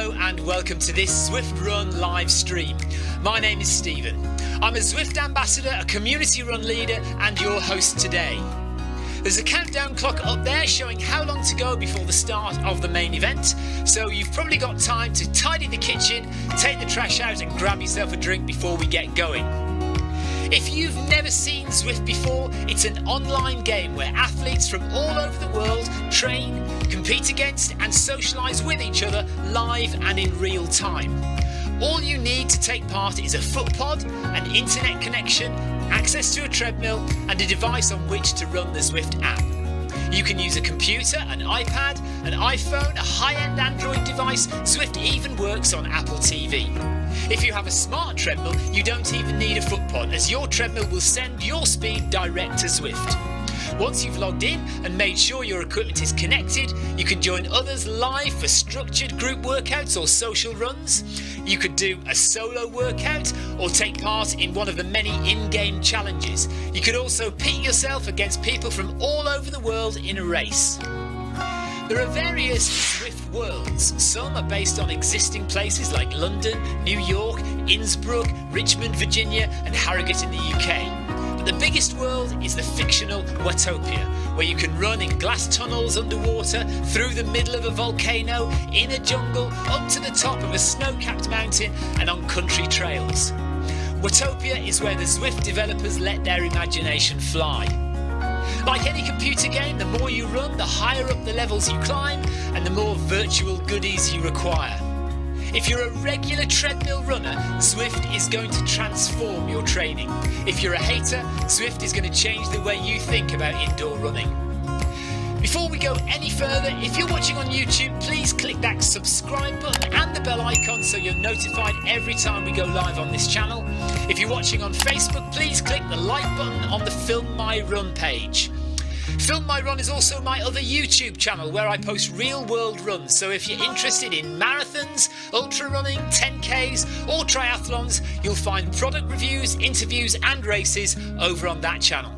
Hello and welcome to this Zwift Run live stream. My name is Stephen. I'm a Zwift ambassador, a community run leader and your host today. There's a countdown clock up there showing how long to go before the start of the main event, so you've probably got time to tidy the kitchen, take the trash out and grab yourself a drink before we get going. If you've never seen Zwift before, it's an online game where athletes from all over the world train, compete against and socialise with each other live and in real time. All you need to take part is a foot pod, an internet connection, access to a treadmill and a device on which to run the Zwift app. You can use a computer, an iPad, an iPhone, a high-end Android device. Zwift even works on Apple TV. If you have a smart treadmill, you don't even need a foot pod, as your treadmill will send your speed direct to Zwift. Once you've logged in and made sure your equipment is connected, you can join others live for structured group workouts or social runs. You could do a solo workout or take part in one of the many in-game challenges. You could also pit yourself against people from all over the world in a race. There are various Zwift worlds. Some are based on existing places like London, New York, Innsbruck, Richmond, Virginia and Harrogate in the UK. But the biggest world is the fictional Watopia, where you can run in glass tunnels underwater, through the middle of a volcano, in a jungle, up to the top of a snow-capped mountain and on country trails. Watopia is where the Zwift developers let their imagination fly. Like any computer game, the more you run, the higher up the levels you climb and the more virtual goodies you require. If you're a regular treadmill runner, Zwift is going to transform your training. If you're a hater, Zwift is going to change the way you think about indoor running. Before we go any further, if you're watching on YouTube, please click that subscribe button and the bell icon so you're notified every time we go live on this channel. If you're watching on Facebook, please click the like button on the Film My Run page. Film My Run is also my other YouTube channel where I post real world runs, so if you're interested in marathons, ultra running, 10Ks or triathlons, you'll find product reviews, interviews and races over on that channel.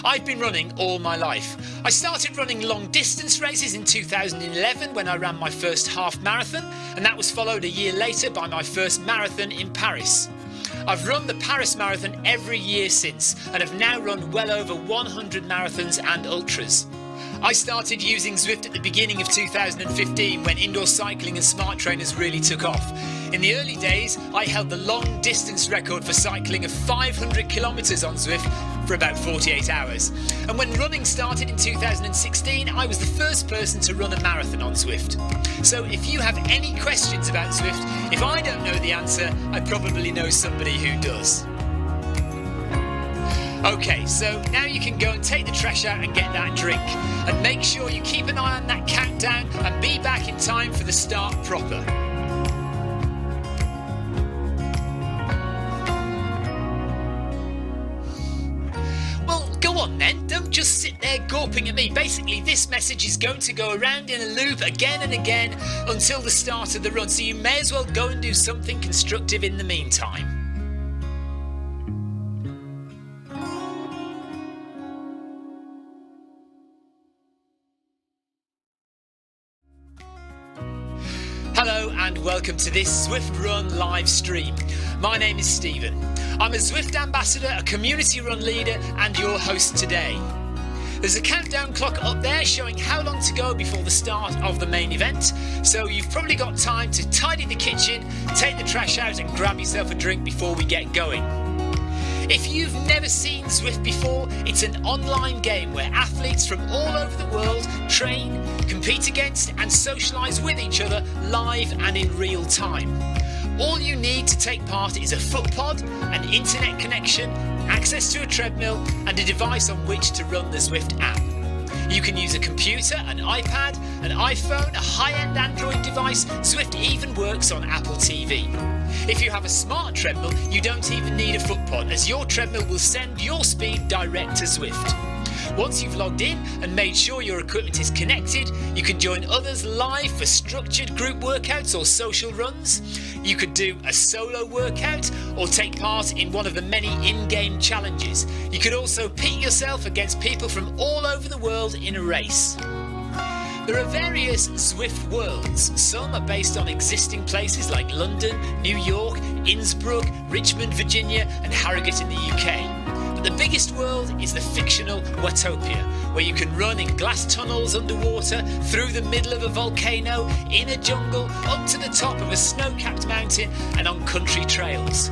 I've been running all my life. I started running long distance races in 2011 when I ran my first half marathon, and that was followed a year later by my first marathon in Paris. I've run the Paris Marathon every year since and have now run well over 100 marathons and ultras. I started using Zwift at the beginning of 2015 when indoor cycling and smart trainers really took off. In the early days, I held the long distance record for cycling of 500 kilometres on Zwift for about 48 hours. And when running started in 2016, I was the first person to run a marathon on Zwift. So if you have any questions about Zwift, if I don't know the answer, I probably know somebody who does. Okay, so now you can go and take the trash out and get that drink. And make sure you keep an eye on that countdown and be back in time for the start proper. Well, go on then, don't just sit there gawping at me. Basically, this message is going to go around in a loop again and again until the start of the run, so you may as well go and do something constructive in the meantime. Hello and welcome to this Zwift Run live stream. My name is Stephen. I'm a Zwift ambassador, a community run leader and your host today. There's a countdown clock up there showing how long to go before the start of the main event, so you've probably got time to tidy the kitchen, take the trash out and grab yourself a drink before we get going. If you've never seen Zwift before, it's an online game where athletes from all over the world train, compete against and socialise with each other live and in real time. All you need to take part is a foot pod, an internet connection, access to a treadmill and a device on which to run the Zwift app. You can use a computer, an iPad, an iPhone, a high-end Android device. Zwift even works on Apple TV. If you have a smart treadmill, you don't even need a foot pod, as your treadmill will send your speed direct to Zwift. Once you've logged in and made sure your equipment is connected, you can join others live for structured group workouts or social runs. You could do a solo workout or take part in one of the many in-game challenges. You could also pit yourself against people from all over the world in a race. There are various Zwift worlds. Some are based on existing places like London, New York, Innsbruck, Richmond, Virginia and Harrogate in the UK. But the biggest world is the fictional Watopia, where you can run in glass tunnels underwater, through the middle of a volcano, in a jungle, up to the top of a snow-capped mountain and on country trails.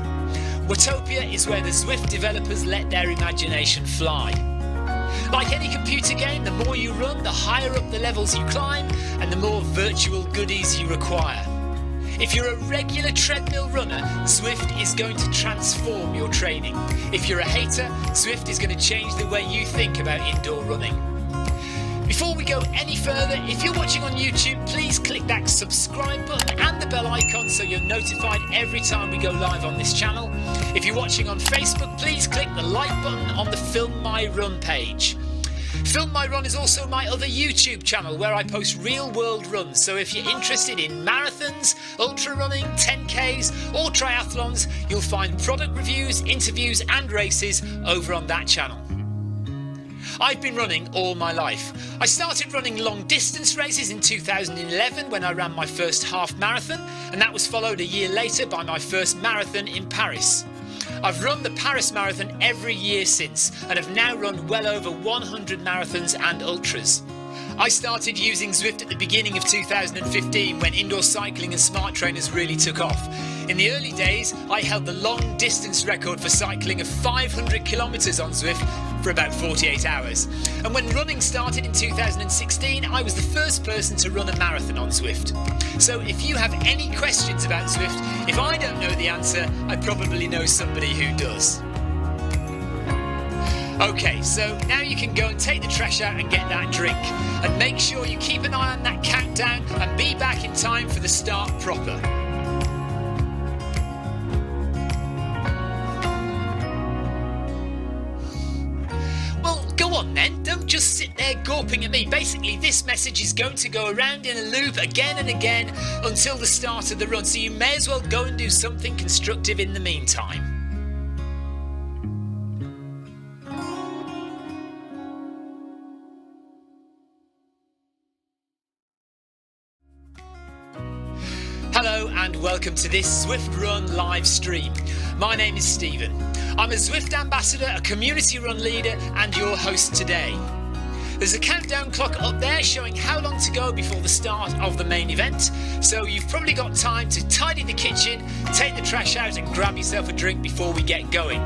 Watopia is where the Zwift developers let their imagination fly. Like any computer game, the more you run, the higher up the levels you climb and the more virtual goodies you require. If you're a regular treadmill runner, Zwift is going to transform your training. If you're a hater, Zwift is going to change the way you think about indoor running. Before we go any further, if you're watching on YouTube, please click that subscribe button and the bell icon so you're notified every time we go live on this channel. If you're watching on Facebook, please click the like button on the Film My Run page. Film My Run is also my other YouTube channel where I post real world runs, so if you're interested in marathons, ultra running, 10Ks or triathlons, you'll find product reviews, interviews and races over on that channel. I've been running all my life. I started running long distance races in 2011 when I ran my first half marathon, and that was followed a year later by my first marathon in Paris. I've run the Paris Marathon every year since and have now run well over 100 marathons and ultras. I started using Zwift at the beginning of 2015 when indoor cycling and smart trainers really took off. In the early days, I held the long distance record for cycling of 500 kilometres on Zwift for about 48 hours. And when running started in 2016, I was the first person to run a marathon on Zwift. So if you have any questions about Zwift, if I don't know the answer, I probably know somebody who does. Okay, so now you can go and take the trash out and get that drink. And make sure you keep an eye on that countdown and be back in time for the start proper. Well, go on then, don't just sit there gawping at me. Basically, this message is going to go around in a loop again and again until the start of the run, so you may as well go and do something constructive in the meantime. Hello and welcome to this Zwift Run live stream. My name is Stephen. I'm a Zwift ambassador, a community run leader and your host today. There's a countdown clock up there showing how long to go before the start of the main event, so you've probably got time to tidy the kitchen, take the trash out and grab yourself a drink before we get going.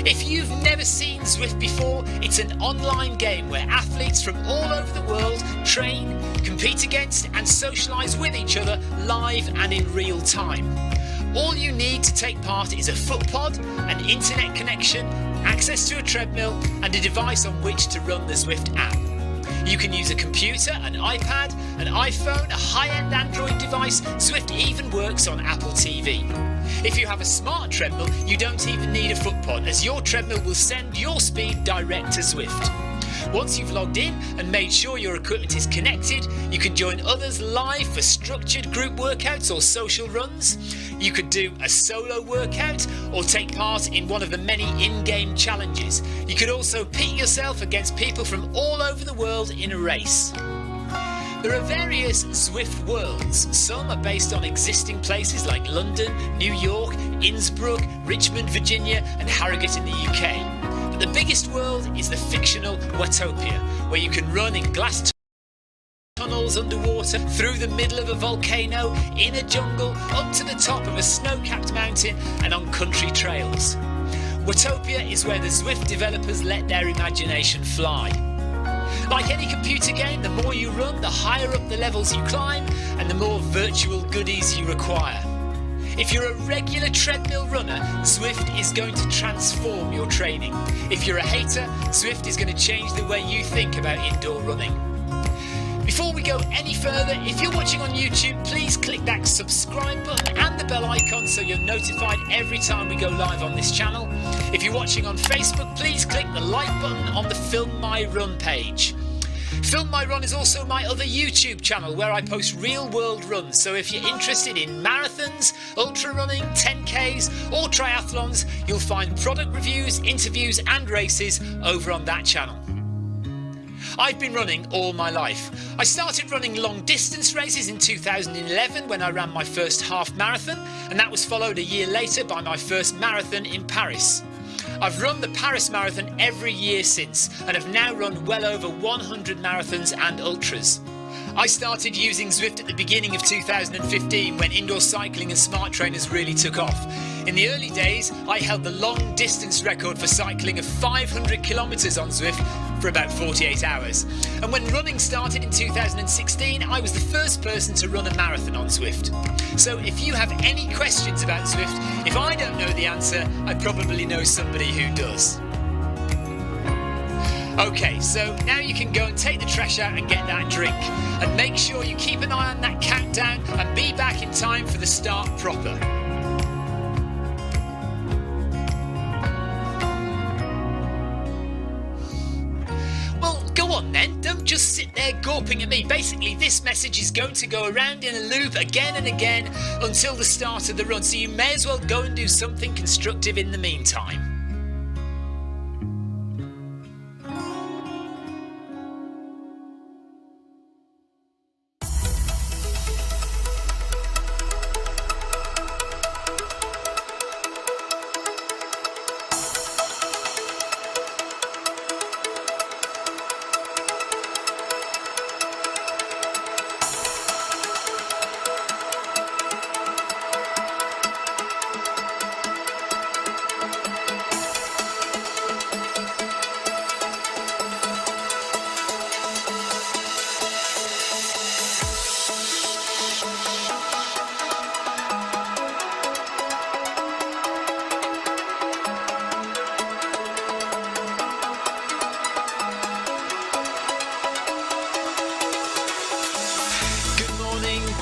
If you've never seen Zwift before, it's an online game where athletes from all over the world train, compete against and socialise with each other live and in real time. All you need to take part is a foot pod, an internet connection, access to a treadmill and a device on which to run the Zwift app. You can use a computer, an iPad, an iPhone, a high-end Android device. Zwift even works on Apple TV. If you have a smart treadmill, you don't even need a foot pod, as your treadmill will send your speed direct to Zwift. Once you've logged in and made sure your equipment is connected, you can join others live for structured group workouts or social runs. You could do a solo workout or take part in one of the many in-game challenges. You could also pit yourself against people from all over the world in a race. There are various Zwift worlds. Some are based on existing places like London, New York, Innsbruck, Richmond, Virginia and Harrogate in the UK. But the biggest world is the fictional Watopia, where you can run in glass tunnels underwater, through the middle of a volcano, in a jungle, up to the top of a snow-capped mountain and on country trails. Watopia is where the Zwift developers let their imagination fly. Like any computer game, the more you run, the higher up the levels you climb and the more virtual goodies you require. If you're a regular treadmill runner, Zwift is going to transform your training. If you're a hater, Zwift is going to change the way you think about indoor running. Before we go any further, if you're watching on YouTube, please click that subscribe button and the bell icon so you're notified every time we go live on this channel. If you're watching on Facebook, please click the like button on the Film My Run page. Film My Run is also my other YouTube channel where I post real world runs, so if you're interested in marathons, ultra running, 10Ks or triathlons, you'll find product reviews, interviews and races over on that channel. I've been running all my life. I started running long distance races in 2011 when I ran my first half marathon, and that was followed a year later by my first marathon in Paris. I've run the Paris Marathon every year since and have now run well over 100 marathons and ultras. I started using Zwift at the beginning of 2015 when indoor cycling and smart trainers really took off. In the early days, I held the long distance record for cycling of 500 kilometres on Zwift for about 48 hours. And when running started in 2016, I was the first person to run a marathon on Zwift. So if you have any questions about Zwift, if I don't know the answer, I probably know somebody who does. Okay, so now you can go and take the trash out and get that drink. And make sure you keep an eye on that countdown and be back in time for the start proper. Well, go on then, don't just sit there gawping at me. Basically, this message is going to go around in a loop again and again until the start of the run, so you may as well go and do something constructive in the meantime.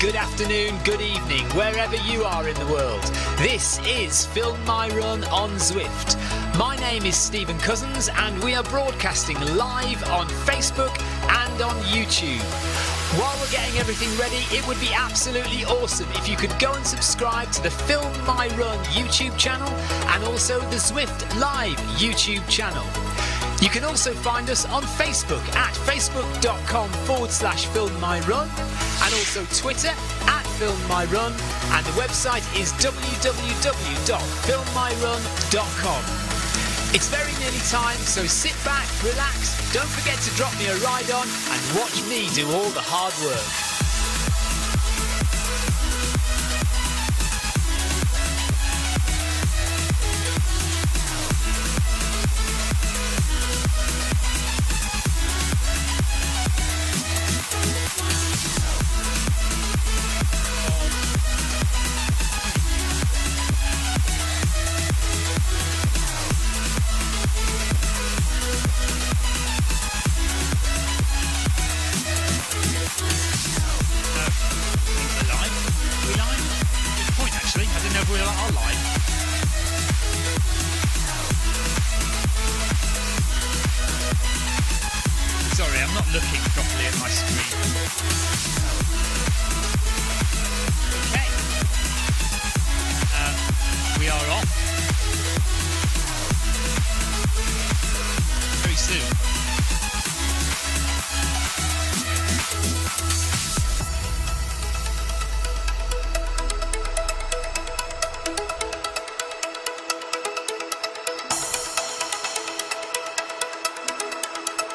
Good afternoon, good evening, wherever you are in the world. This is Film My Run on Zwift. My name is Stephen Cousins and we are broadcasting live on Facebook and on YouTube. While we're getting everything ready, it would be absolutely awesome if you could go and subscribe to the Film My Run YouTube channel and also the Zwift Live YouTube channel. You can also find us on Facebook at facebook.com/filmmyrun and also Twitter at filmmyrun, and the website is www.filmmyrun.com. It's very nearly time, so sit back, relax, don't forget to drop me a ride on and watch me do all the hard work. Looking properly at my screen. Okay. We are off. Very soon.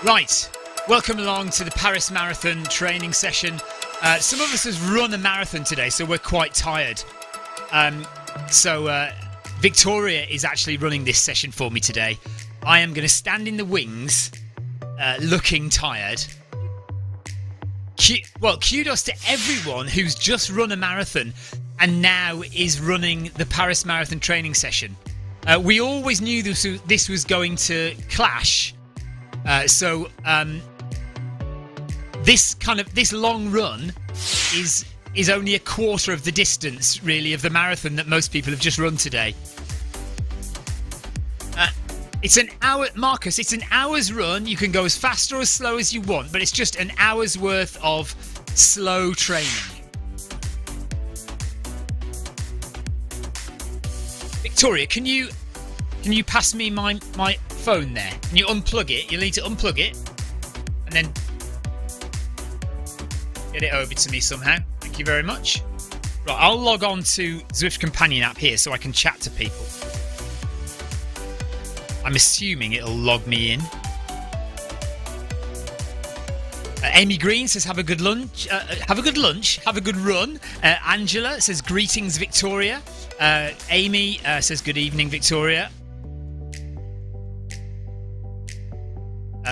Right. Welcome along to the Paris Marathon training session. Some of us has run a marathon today, so we're quite tired. Victoria is actually running this session for me today. I am going to stand in the wings, looking tired. Kudos to everyone who's just run a marathon and now is running the Paris Marathon training session. We always knew this was going to clash. This long run is only a quarter of the distance, really, of the marathon that most people have just run today. It's an hour, Marcus. It's an hour's run. You can go as fast or as slow as you want, but it's just an hour's worth of slow training. Victoria, can you pass me my phone there? Can you unplug it? You'll need to unplug it. And then get it over to me somehow. Thank you very much. Right, I'll log on to Zwift Companion app here so I can chat to people. I'm assuming it'll log me in. Amy Green says, have a good lunch. Have a good lunch. Have a good run. Angela says, greetings, Victoria. Amy says, good evening, Victoria.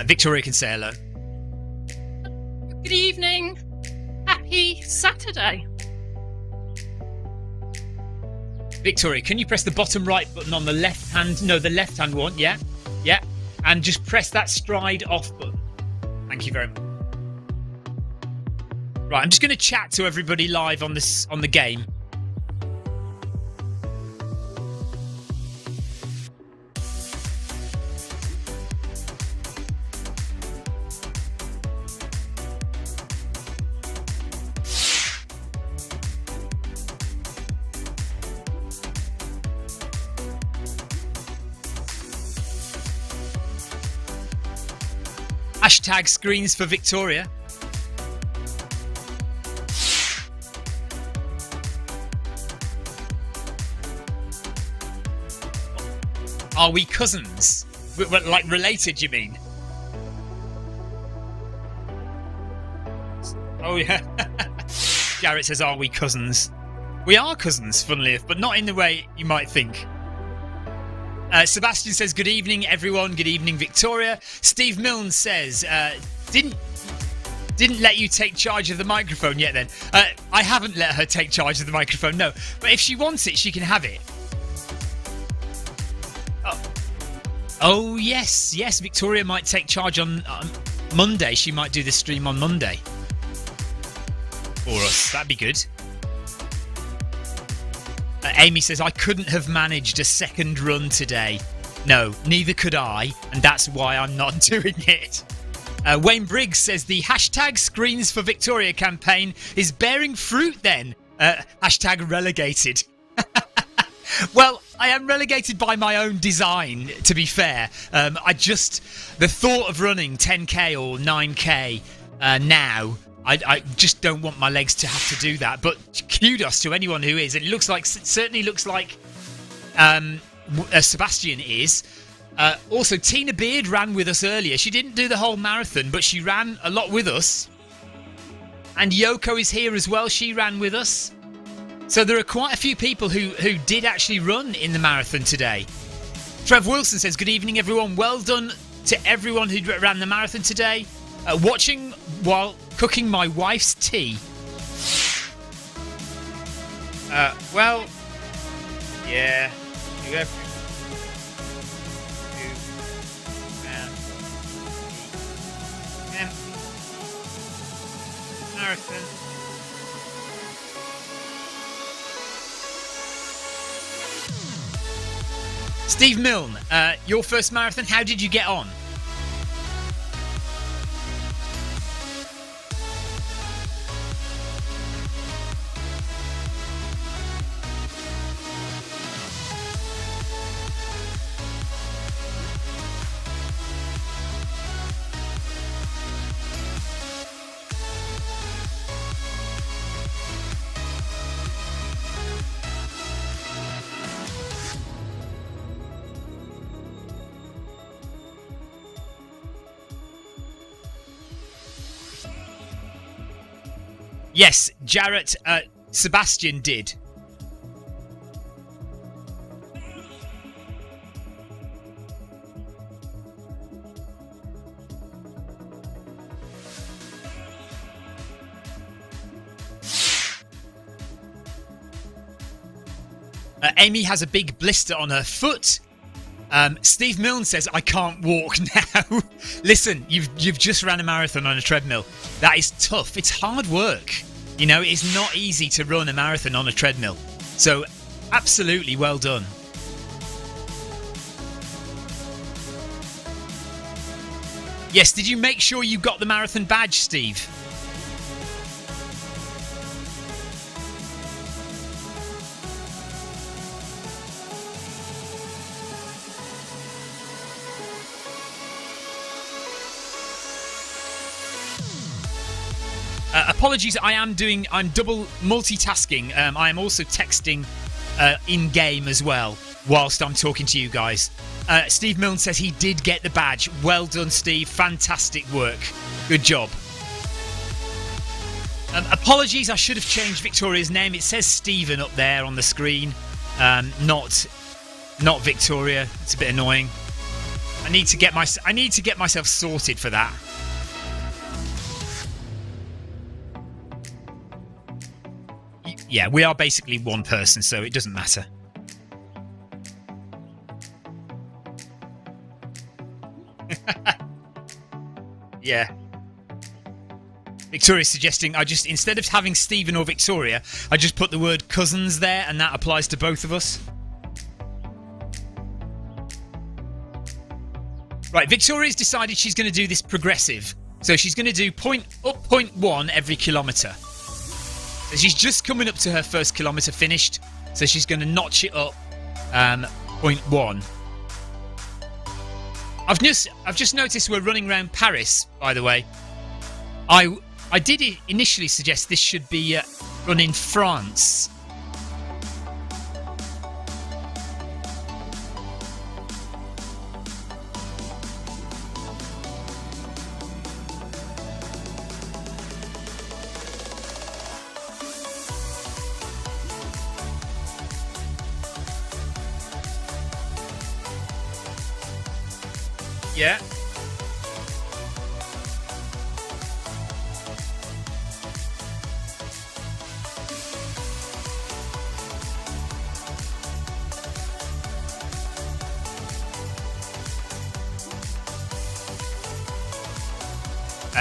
Victoria can say hello. Good evening. Happy Saturday. Victoria, can you press the bottom right button on the left hand? No, the left hand one. Yeah. Yeah. And just press that stride off button. Thank you very much. Right, I'm just going to chat to everybody live on the game. Hashtag screens for Victoria. Are we cousins? Like related, you mean? Oh, yeah. Garrett says, are we cousins? We are cousins, funnily enough, but not in the way you might think. Sebastian says, good evening, everyone. Good evening, Victoria. Steve Milne says, didn't let you take charge of the microphone yet then. I haven't let her take charge of the microphone, no. But if she wants it, she can have it. Oh, yes. Victoria might take charge on Monday. She might do the stream on Monday for us. That'd be good. Amy says, I couldn't have managed a second run today. No, neither could I, and that's why I'm not doing it. Wayne Briggs says, the hashtag Screens for Victoria campaign is bearing fruit then. Hashtag relegated. Well, I am relegated by my own design, to be fair. The thought of running 10k or 9k now, I just don't want my legs to have to do that. But kudos to anyone who is. It certainly looks like Sebastian is. Also, Tina Beard ran with us earlier. She didn't do the whole marathon, but she ran a lot with us. And Yoko is here as well. She ran with us. So there are quite a few people who did actually run in the marathon today. Trev Wilson says, good evening, everyone. Well done to everyone who ran the marathon today. Watching while cooking my wife's tea. Well, yeah. You have marathon. Steve Milne, your first marathon, how did you get on? Yes, Jarrett, Sebastian did. Amy has a big blister on her foot. Steve Milne says, I can't walk now. Listen, you've just ran a marathon on a treadmill. That is tough. It's hard work. You know, it's not easy to run a marathon on a treadmill. So, absolutely well done. Yes, did you make sure you got the marathon badge, Steve? Apologies, I'm double multitasking. I am also texting in-game as well whilst I'm talking to you guys. Steve Milne says he did get the badge. Well done, Steve. Fantastic work. Good job. Apologies, I should have changed Victoria's name. It says Stephen up there on the screen, not Victoria. It's a bit annoying. I need to get myself sorted for that. Yeah, we are basically one person, so it doesn't matter. Yeah. Victoria's suggesting instead of having Stephen or Victoria, I just put the word cousins there, and that applies to both of us. Right, Victoria's decided she's going to do this progressive. So she's going to do 0.1 every kilometre. So she's just coming up to her first kilometre finished. So she's going to notch it up 0.1. I've just noticed we're running around Paris, by the way. I did initially suggest this should be run in France. Yeah.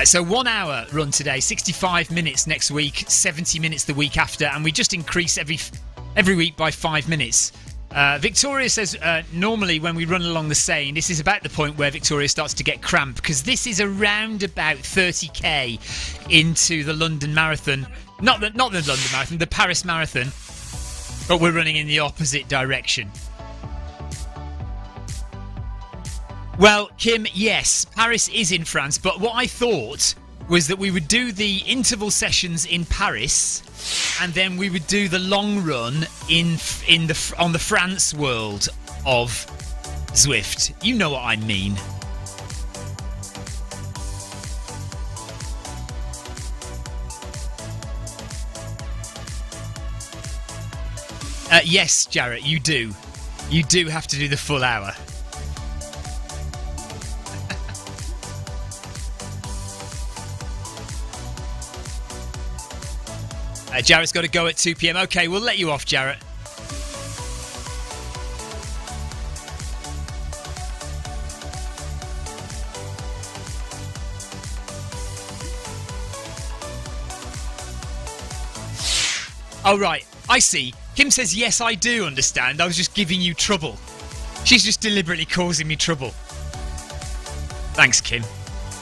So 1 hour run today, 65 minutes next week, 70 minutes the week after, and we just increase every week by 5 minutes. Victoria says normally when we run along the Seine, this is about the point where Victoria starts to get cramp, because this is around about 30k into the London Marathon. Not the London Marathon, the Paris Marathon, but we're running in the opposite direction. Well, Kim, yes, Paris is in France, but what I thought was that we would do the interval sessions in Paris, and then we would do the long run on the France world of Zwift. You know what I mean. Yes, Jarrett, you do. You do have to do the full hour. Jarrett's got to go at 2 p.m. Okay, we'll let you off, Jarrett. Oh, right. I see. Kim says, yes, I do understand. I was just giving you trouble. She's just deliberately causing me trouble. Thanks, Kim.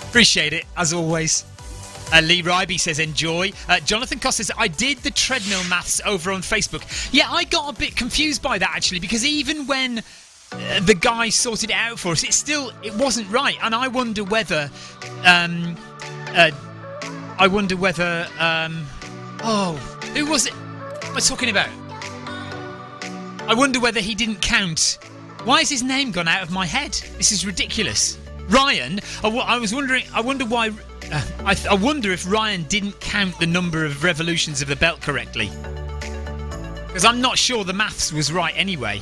Appreciate it, as always. Lee Ryby says enjoy. Jonathan Cost says I did the treadmill maths over on Facebook. Yeah, I got a bit confused by that actually, because even when the guy sorted it out for us, it wasn't right, and I wonder whether who was it? What am I talking about? I wonder whether he didn't count. Why has his name gone out of my head? This is ridiculous. Ryan. I was wondering. I wonder why. I wonder if Ryan didn't count the number of revolutions of the belt correctly. Because I'm not sure the maths was right anyway.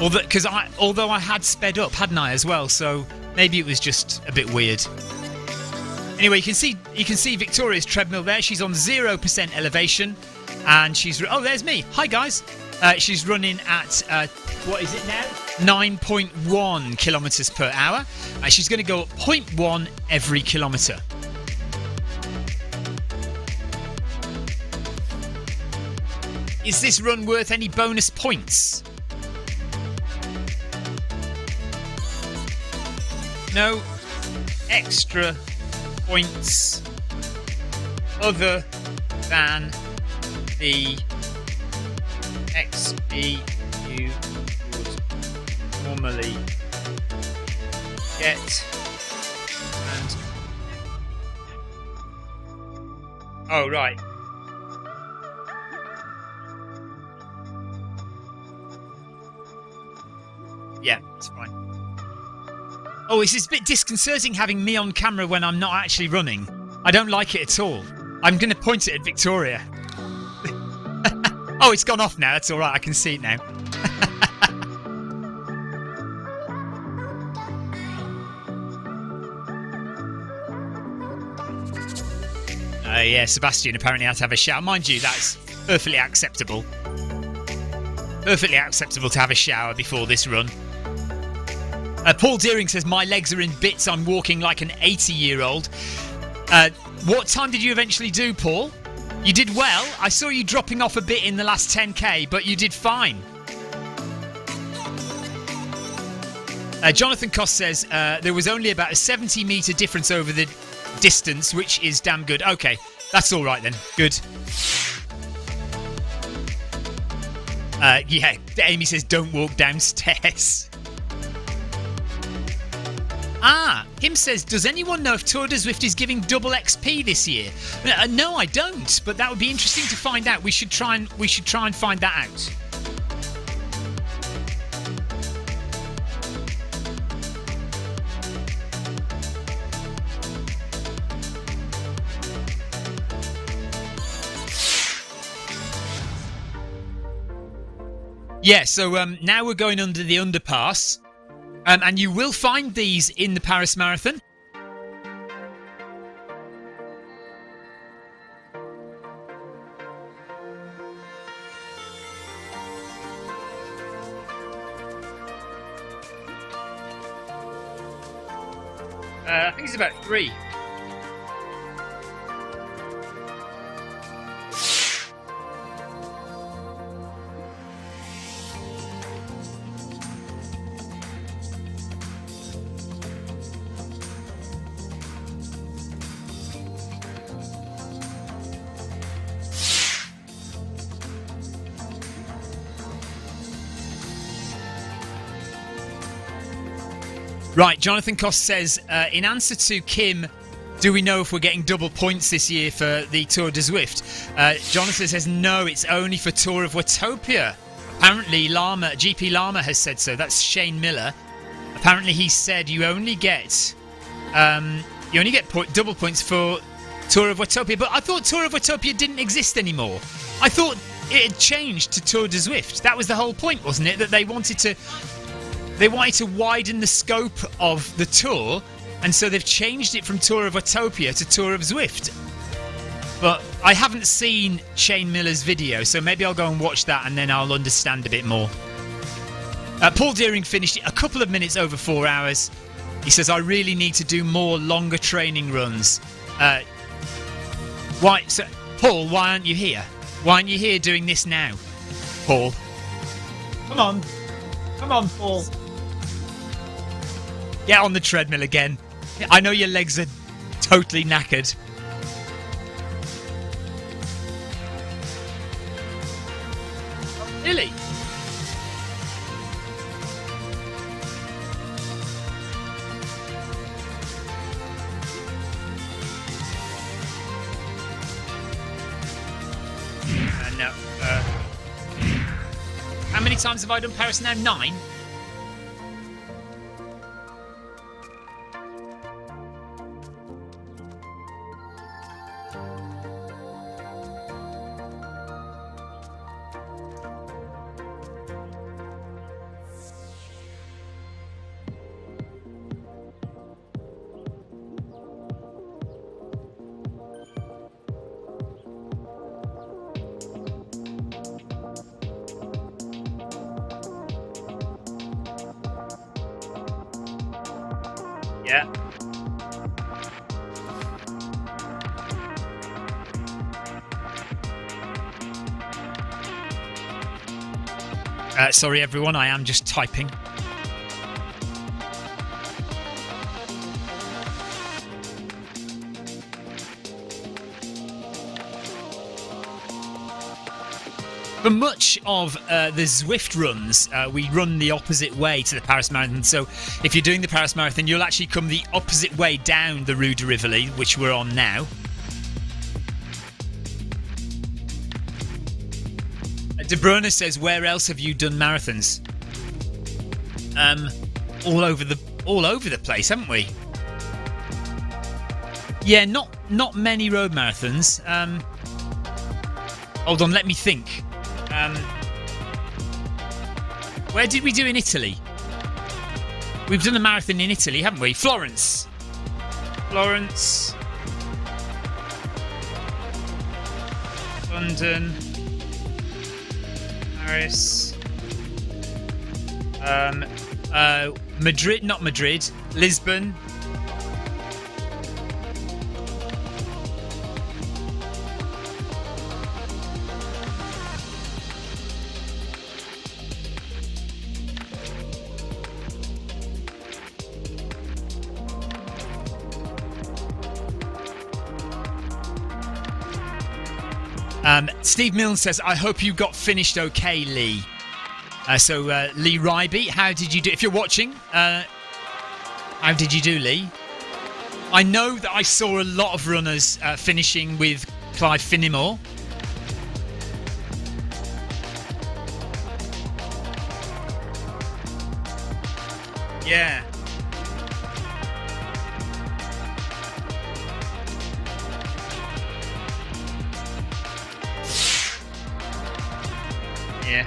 Although I had sped up, hadn't I, as well? So maybe it was just a bit weird. Anyway, you can see Victoria's treadmill there. She's on 0% elevation, and she's there's me. Hi guys. She's running at what is it now? 9.1 kilometers per hour. She's going to go up 0.1 every kilometer. Is this run worth any bonus points? No extra points other than the XP you would normally get, and Oh, right. Yeah, it's fine. Oh, it's a bit disconcerting having me on camera when I'm not actually running. I don't like it at all. I'm going to point it at Victoria. Oh, it's gone off now. That's all right. I can see it now. Yeah, Sebastian apparently had to have a shower. Mind you, that's perfectly acceptable. Perfectly acceptable to have a shower before this run. Paul Deering says, my legs are in bits. I'm walking like an 80-year-old. What time did you eventually do, Paul? You did well. I saw you dropping off a bit in the last 10k, but you did fine. Jonathan Cost says, there was only about a 70-metre difference over the distance, which is damn good. Okay, that's all right then. Good. Yeah, Amy says, don't walk downstairs. Him says, does anyone know if Tour de Zwift is giving double XP this year? No, I don't, but that would be interesting to find out. We should try and find that out. Yeah, so now we're going under the underpass. And you will find these in the Paris Marathon. I think it's about 3. Right, Jonathan Cost says, in answer to Kim, do we know if we're getting double points this year for the Tour de Zwift? Jonathan says, no, it's only for Tour of Watopia. Apparently, GP Lama has said so. That's Shane Miller. Apparently, he said you only get double points for Tour of Watopia. But I thought Tour of Watopia didn't exist anymore. I thought it had changed to Tour de Zwift. That was the whole point, wasn't it? That they wanted to widen the scope of the tour, and so they've changed it from Tour of Watopia to Tour of Zwift. But I haven't seen Shane Miller's video, so maybe I'll go and watch that and then I'll understand a bit more. Paul Deering finished it a couple of minutes over 4 hours. He says, I really need to do more longer training runs. Paul, why aren't you here? Why aren't you here doing this now, Paul? Come on, Paul. Get on the treadmill again. I know your legs are totally knackered. Really? No. How many times have I done Paris now? 9? Yeah. Sorry everyone, I am just typing. For much of the Zwift runs, we run the opposite way to the Paris Marathon. So if you're doing the Paris Marathon, you'll actually come the opposite way down the Rue de Rivoli, which we're on now. De Bruyne says, where else have you done marathons? All over the place, haven't we? Yeah, not many road marathons. Hold on, let me think. Where did we do in Italy? We've done a marathon in Italy, haven't we? Florence. London. Paris. Madrid, not Madrid. Lisbon. Steve Milne says, I hope you got finished okay, Lee. So Lee Ryby, how did you do? If you're watching, how did you do, Lee? I know that I saw a lot of runners finishing with Clive Finnimore. Yeah. Yeah.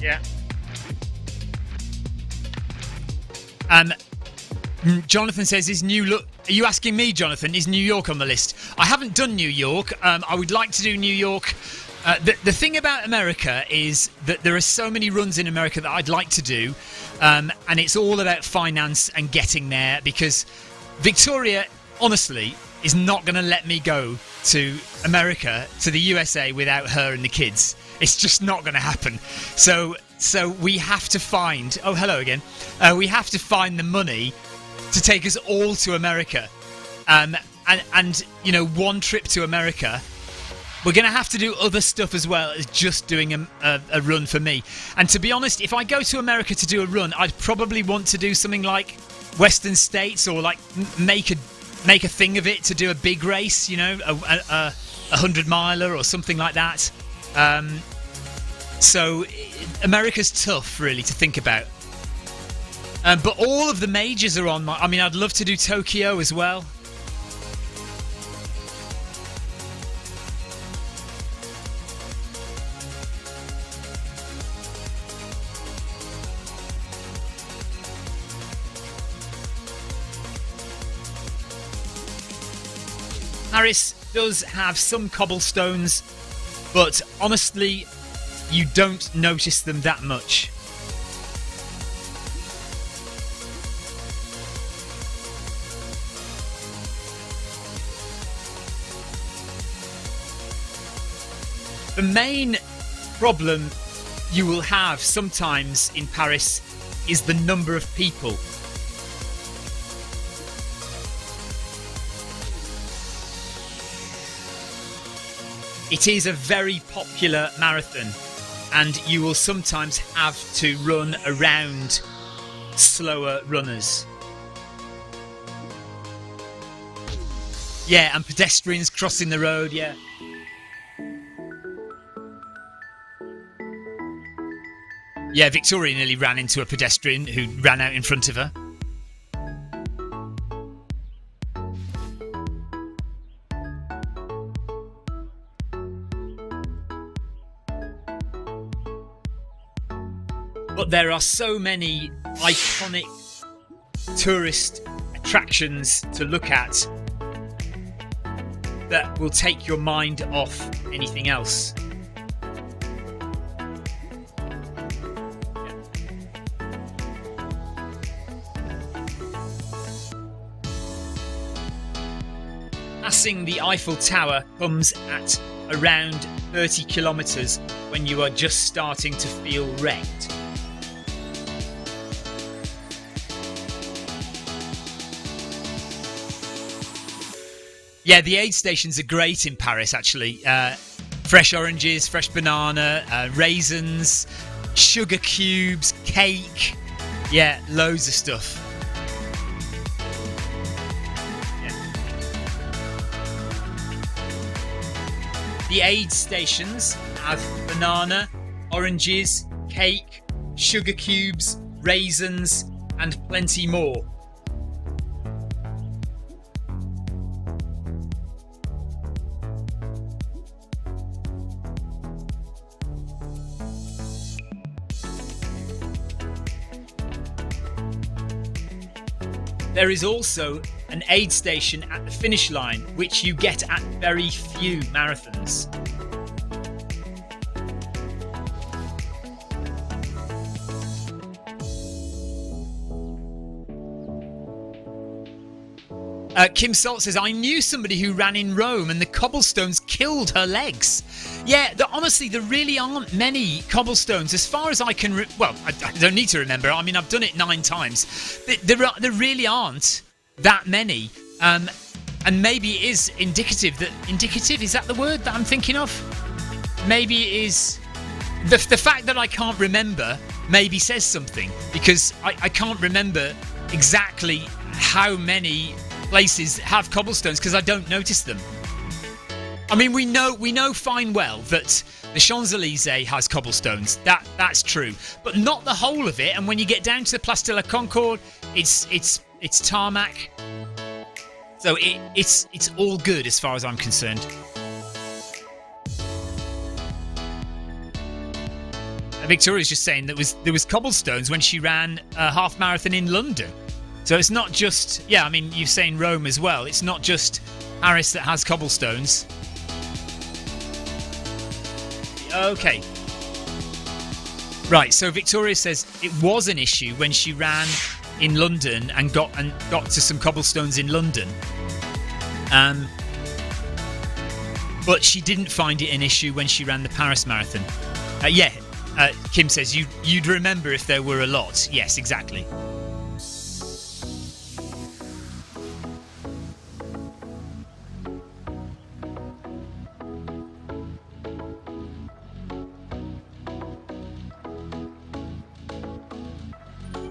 Yeah. Jonathan says, are you asking me, Jonathan? Is New York on the list? I haven't done New York. I would like to do New York. The thing about America is that there are so many runs in America that I'd like to do. And it's all about finance and getting there, because Victoria, honestly, is not going to let me go to America, to the USA, without her and the kids. It's just not going to happen. So we have to find... Oh, hello again. We have to find the money to take us all to America. And you know, one trip to America, we're going to have to do other stuff as well as just doing a run for me. And to be honest, if I go to America to do a run, I'd probably want to do something like Western States, or like make a thing of it to do a big race, you know, a 100-miler or something like that. So America's tough, really, to think about. But all of the majors are on my... I mean, I'd love to do Tokyo as well. Paris does have some cobblestones, but honestly, you don't notice them that much. The main problem you will have sometimes in Paris is the number of people. It is a very popular marathon, and you will sometimes have to run around slower runners. Yeah, and pedestrians crossing the road, yeah. Yeah, Victoria nearly ran into a pedestrian who ran out in front of her. But there are so many iconic tourist attractions to look at that will take your mind off anything else. Passing the Eiffel Tower comes at around 30 kilometres when you are just starting to feel wrecked. Yeah, the aid stations are great in Paris, actually. Fresh oranges, fresh banana, raisins, sugar cubes, cake. Yeah, loads of stuff. Yeah. The aid stations have banana, oranges, cake, sugar cubes, raisins, and plenty more. There is also an aid station at the finish line, which you get at very few marathons. Kim Salt says, I knew somebody who ran in Rome and the cobblestones killed her legs. Yeah, honestly, there really aren't many cobblestones as far as I can... I don't need to remember. I mean, I've done it 9 times. There really aren't that many. And maybe it is indicative that... Indicative? Is that the word that I'm thinking of? Maybe it is... The fact that I can't remember maybe says something, because I can't remember exactly how many places have cobblestones because I don't notice them. I mean, we know fine well that the Champs-Élysées has cobblestones. That's true, but not the whole of it. And when you get down to the Place de la Concorde, it's tarmac. So it's all good as far as I'm concerned. Victoria's just saying that there was cobblestones when she ran a half marathon in London. So it's not just... Yeah, I mean, you're saying Rome as well. It's not just Paris that has cobblestones. Okay. Right, so Victoria says it was an issue when she ran in London and got to some cobblestones in London. But she didn't find it an issue when she ran the Paris Marathon. Kim says you'd remember if there were a lot. Yes, exactly.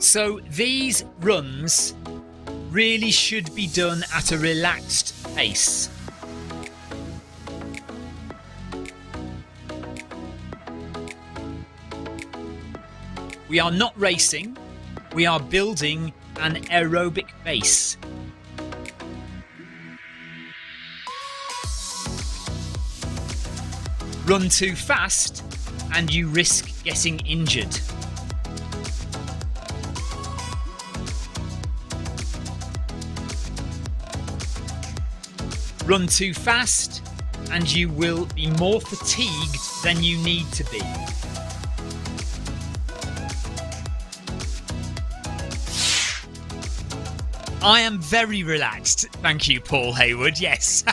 So these runs really should be done at a relaxed pace. We are not racing, we are building an aerobic base. Run too fast and you risk getting injured. Run too fast and you will be more fatigued than you need to be. I am very relaxed. Thank you, Paul Hayward. Yes.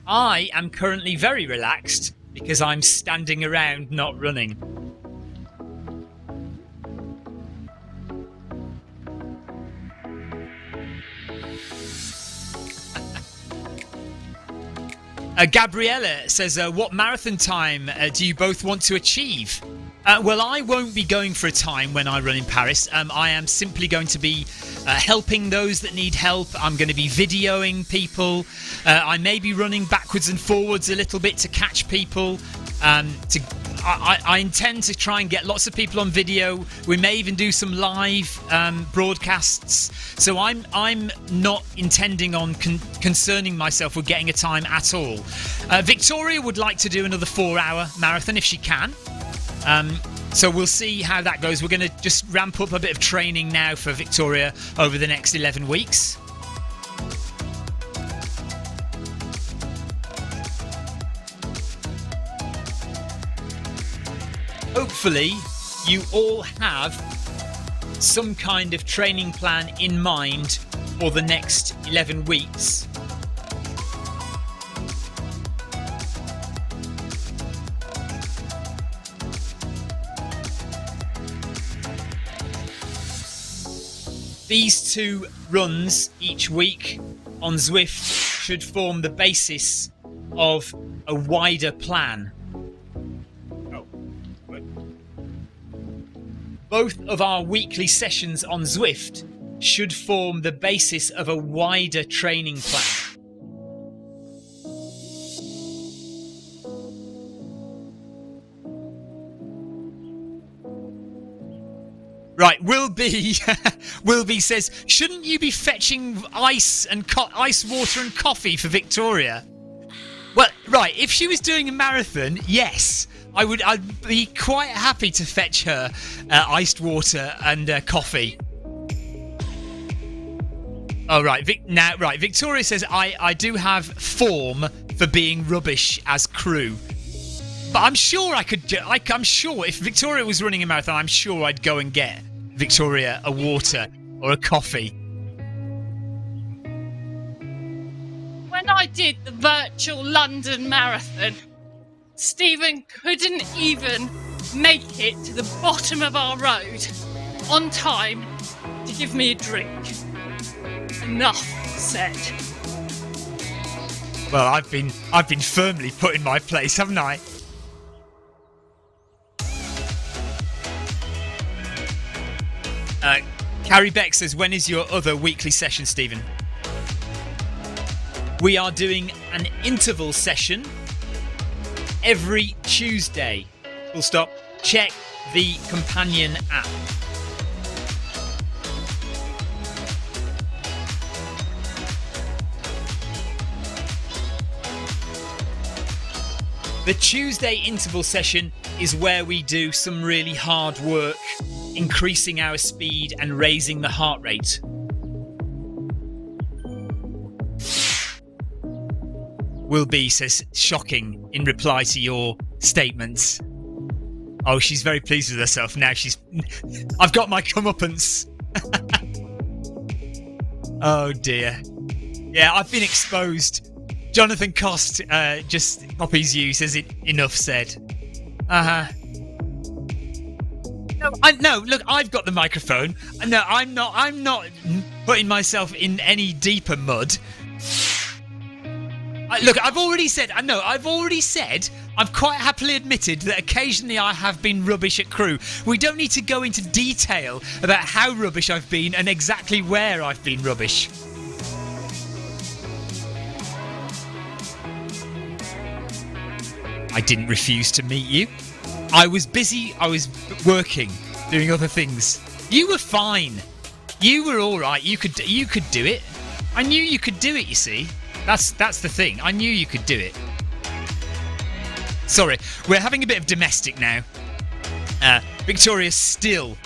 I am currently very relaxed because I'm standing around not running. Gabriella says, what marathon time do you both want to achieve? Well, I won't be going for a time when I run in Paris. I am simply going to be helping those that need help. I'm going to be videoing people. I may be running backwards and forwards a little bit to catch people. I intend to try and get lots of people on video. We may even do some live broadcasts. So I'm not intending on concerning myself with getting a time at all. Victoria would like to do another 4-hour marathon if she can. So we'll see how that goes. We're going to just ramp up a bit of training now for Victoria over the next 11 weeks. Hopefully, you all have some kind of training plan in mind for the next 11 weeks. these two runs each week on Zwift should form the basis of a wider plan. Both of our weekly sessions on Zwift should form the basis of a wider training plan. Right, Will B says, shouldn't you be fetching ice water and coffee for Victoria? Well, right, if she was doing a marathon, yes, I'd be quite happy to fetch her iced water and coffee. Oh, right, Victoria says, I do have form for being rubbish as crew. But I'm sure I'm sure if Victoria was running a marathon, I'm sure I'd go and get Victoria a water or a coffee. When I did the virtual London Marathon, Stephen couldn't even make it to the bottom of our road on time to give me a drink. Enough said. Well, I've been firmly put in my place, haven't I? Carrie Beck says, when is your other weekly session, Stephen? We are doing an interval session every Tuesday. Full stop. Check the companion app. The Tuesday interval session is where we do some really hard work, increasing our speed and raising the heart rate. Will B says, shocking in reply to your statements. Oh, she's very pleased with herself now. I've got my comeuppance. Oh dear. Yeah, I've been exposed. Jonathan Cost just copies you, says it. Enough said. No, look, I've got the microphone. No, I'm not putting myself in any deeper mud. Look, I've already said, I've quite happily admitted that occasionally I have been rubbish at crew. We don't need to go into detail about how rubbish I've been and exactly where I've been rubbish. I didn't refuse to meet you. I was busy, I was working, doing other things. You were fine. You were alright, you could do it. I knew you could do it, you see. That's the thing. I knew you could do it. Sorry, we're having a bit of domestic now. Victoria's still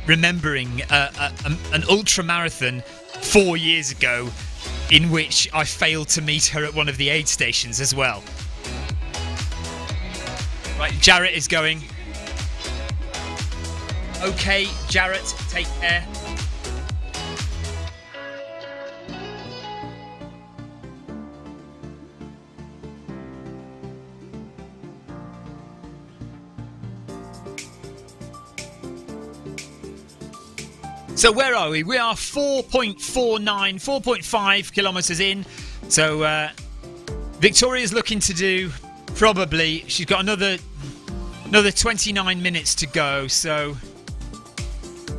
remembering an ultra marathon 4 years ago in which I failed to meet her at one of the aid stations as well. Right, Jarrett is going. Okay, Jarrett, take care. So where are we? We are 4.5 kilometres in. So Victoria's looking to do probably, she's got another 29 minutes to go. So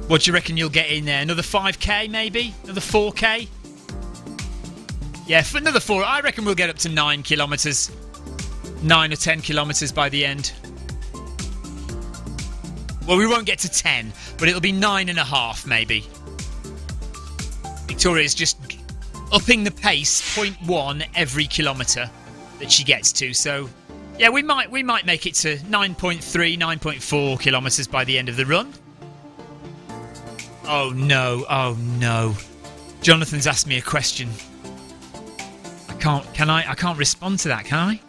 what do you reckon you'll get in there? Another 5k maybe? Another 4k? Yeah, for another 4. I reckon we'll get up to 9 kilometres. 9 or 10 kilometres by the end. Well, we won't get to 10, but it'll be 9.5 maybe. Victoria's just upping the pace, 0.1 every kilometre that she gets to. So, yeah, we might make it to 9.3, 9.4 kilometres by the end of the run. Oh no. Jonathan's asked me a question. I can't respond to that, can I?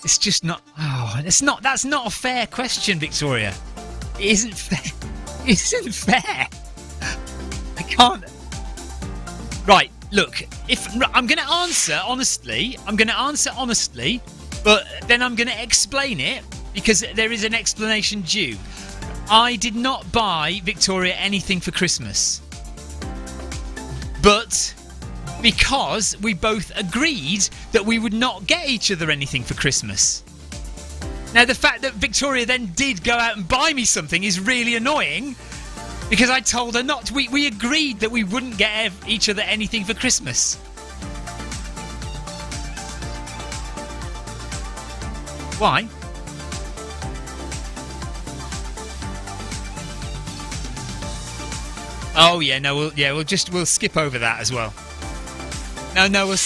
It's just not. Oh, that's not a fair question, Victoria. It isn't fair. It isn't fair. I can't. Right, look. If I'm going to answer honestly, but then I'm going to explain it because there is an explanation due. I did not buy Victoria anything for Christmas. but because we both agreed that we would not get each other anything for Christmas. Now, the fact that Victoria then did go out and buy me something is really annoying, because I told her not to. We agreed that we wouldn't get each other anything for Christmas. Why? Oh yeah, no, we'll skip over that as well. We'll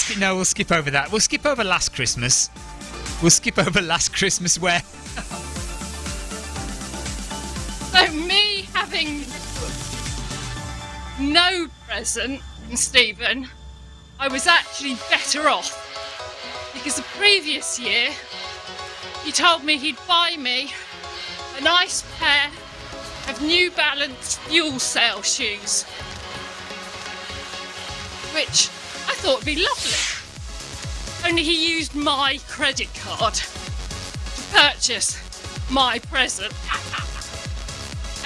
skip over that. We'll skip over last Christmas. We'll skip over last Christmas where. So me having no present from Stephen, I was actually better off, because the previous year he told me he'd buy me a nice pair of New Balance Fuel Cell shoes, which I thought would be lovely. Only he used my credit card to purchase my present.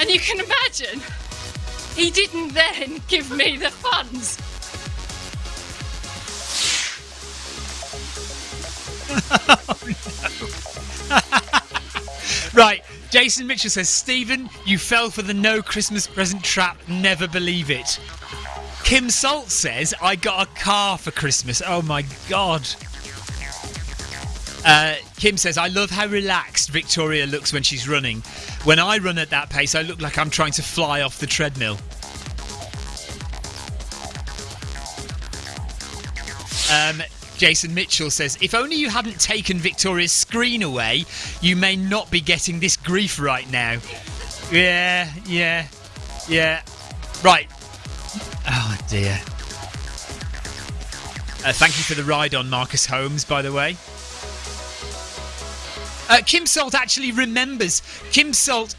And you can imagine, he didn't then give me the funds. Right, Jason Mitchell says, Stephen, you fell for the no Christmas present trap, never believe it. Kim Salt says, I got a car for Christmas. Oh my God. Kim says, I love how relaxed Victoria looks when she's running. When I run at that pace, I look like I'm trying to fly off the treadmill. Jason Mitchell says, if only you hadn't taken Victoria's screen away, you may not be getting this grief right now. Yeah. Right. Oh dear. Thank you for the ride on, Marcus Holmes, by the way. Kim Salt actually remembers. Kim Salt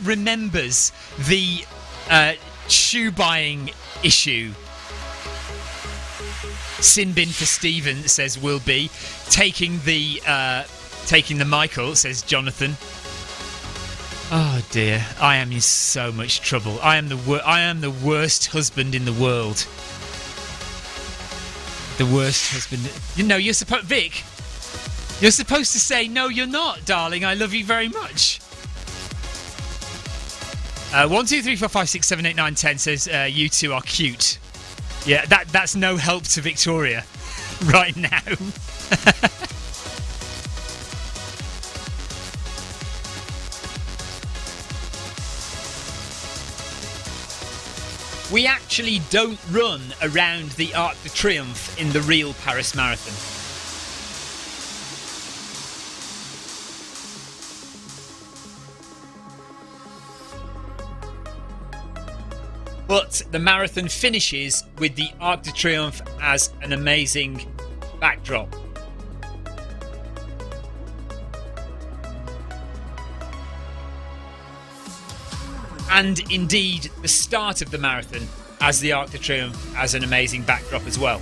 remembers the shoe buying issue. Sin bin for Stephen, says will be taking the Michael, says Jonathan. Oh dear, I am in so much trouble. I am the worst husband in the world. The worst husband. You know, you're supposed to say no, you're not, darling. I love you very much. 1, 2, 3, 4, 5, 6, 7, 8, 9, 10 says you two are cute. Yeah, that's no help to Victoria right now. We actually don't run around the Arc de Triomphe in the real Paris Marathon. But the marathon finishes with the Arc de Triomphe as an amazing backdrop. And indeed, the start of the marathon as the Arc de Triomphe as an amazing backdrop as well.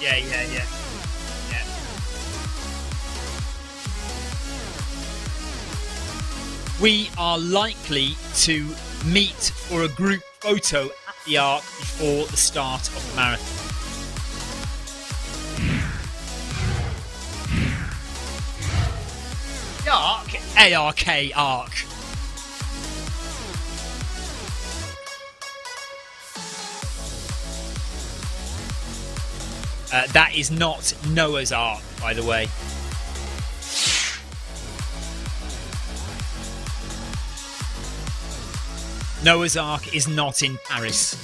Yeah. We are likely to meet for a group photo at the Arc before the start of the marathon. The Arc, A-R-K, Arc. That is not Noah's Ark, by the way. Noah's Ark is not in Paris.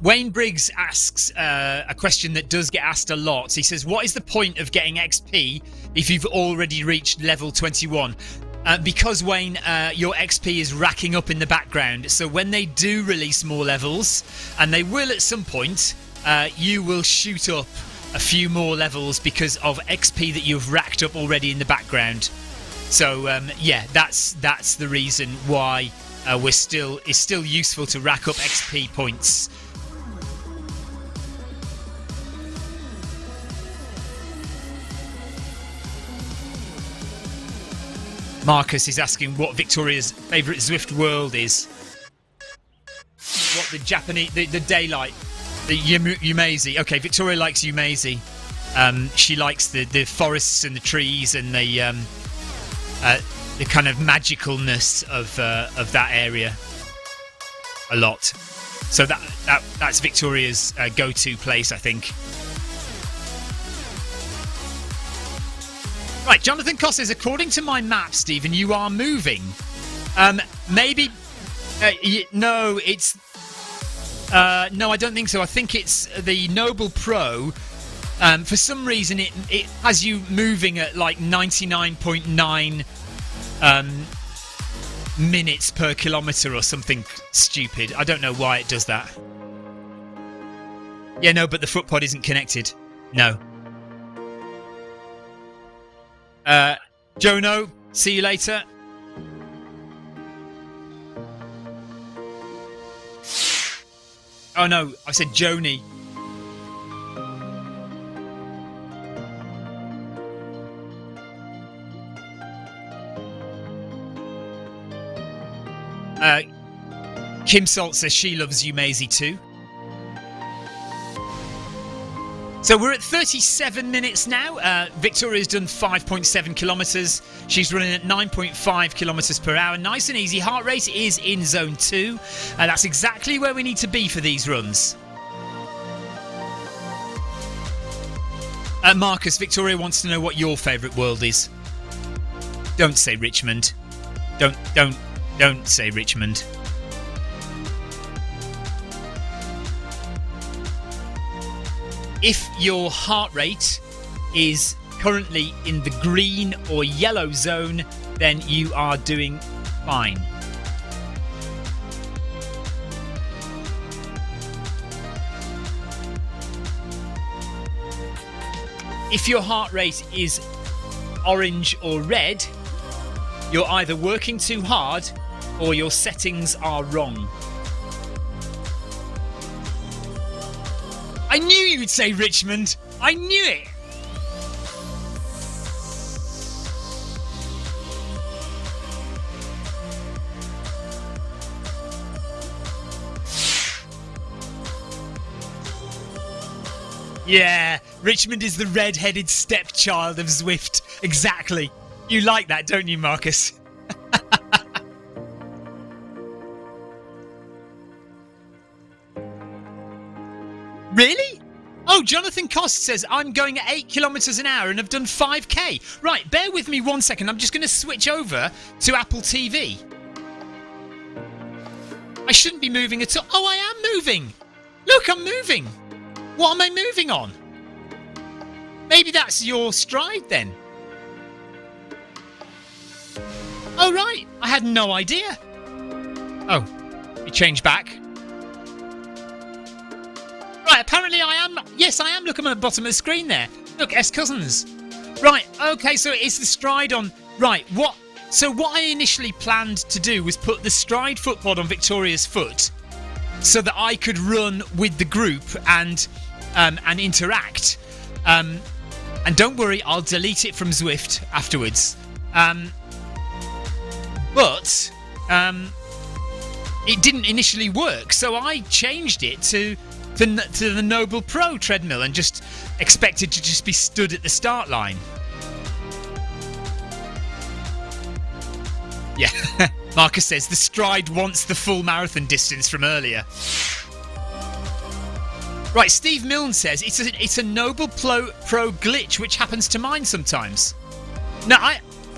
Wayne Briggs asks a question that does get asked a lot. He says, what is the point of getting XP if you've already reached level 21? Because, Wayne, your XP is racking up in the background. So when they do release more levels, and they will at some point, you will shoot up a few more levels because of XP that you've racked up already in the background. So yeah, that's the reason why it's still useful to rack up XP points. Marcus is asking what Victoria's favourite Zwift world is. What the Japanese, the daylight, the Umezi. Okay, Victoria likes Umezi. She likes the forests and the trees and the kind of magicalness of that area a lot. So that's Victoria's go-to place, I think. Right, Jonathan Coss says, according to my map, Stephen, you are moving. Maybe... no, it's... no, I don't think so. I think it's the Noble Pro. For some reason, it has you moving at like 99.9 minutes per kilometre or something stupid. I don't know why it does that. Yeah, no, but the footpod isn't connected. No. Jono, see you later. Oh no, I said Joni. Kim Salt says she loves Umezi too. So we're at 37 minutes now. Victoria's done 5.7 kilometres. She's running at 9.5 kilometres per hour. Nice and easy. Heart rate is in zone 2. That's exactly where we need to be for these runs. Marcus, Victoria wants to know what your favourite world is. Don't say Richmond. Don't say Richmond. If your heart rate is currently in the green or yellow zone, then you are doing fine. If your heart rate is orange or red, you're either working too hard or your settings are wrong. I knew you would say Richmond. I knew it. Yeah, Richmond is the red-headed stepchild of Zwift. Exactly. You like that, don't you, Marcus? Really? Oh, Jonathan Cost says, I'm going at 8 kilometres an hour and have done 5k. Right, bear with me 1 second. I'm just going to switch over to Apple TV. I shouldn't be moving at all. Oh, I am moving. Look, I'm moving. What am I moving on? Maybe that's your stride then. Oh, right. I had no idea. Oh, you changed back. Right, apparently I am... Yes, I am looking at the bottom of the screen there. Look, S Cousins. Right, okay, so it's the stride on... Right, what... So what I initially planned to do was put the stride footpod on Victoria's foot so that I could run with the group and interact. And don't worry, I'll delete it from Zwift afterwards. But it didn't initially work, so I changed it to the Noble Pro treadmill and just expected to just be stood at the start line. Yeah, Marcus says the stride wants the full marathon distance from earlier. Right, Steve Milne says it's a Noble Pro glitch which happens to mine sometimes. No,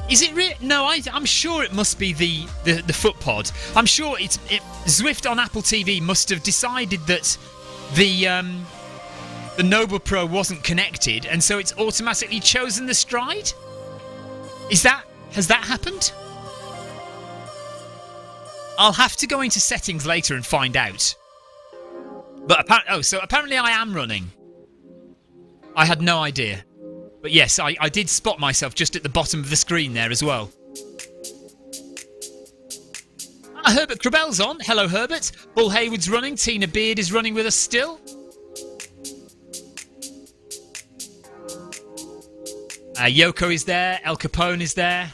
is it real? No, I'm sure it must be the footpod. I'm sure Zwift on Apple TV must have decided that the Noble Pro wasn't connected, and so it's automatically chosen the stride. Has that happened? I'll have to go into settings later and find out. But apparently I am running. I had no idea. But yes, I did spot myself just at the bottom of the screen there as well. Herbert Crabell's on. Hello, Herbert. Paul Hayward's running. Tina Beard is running with us still. Yoko is there. El Capone is there.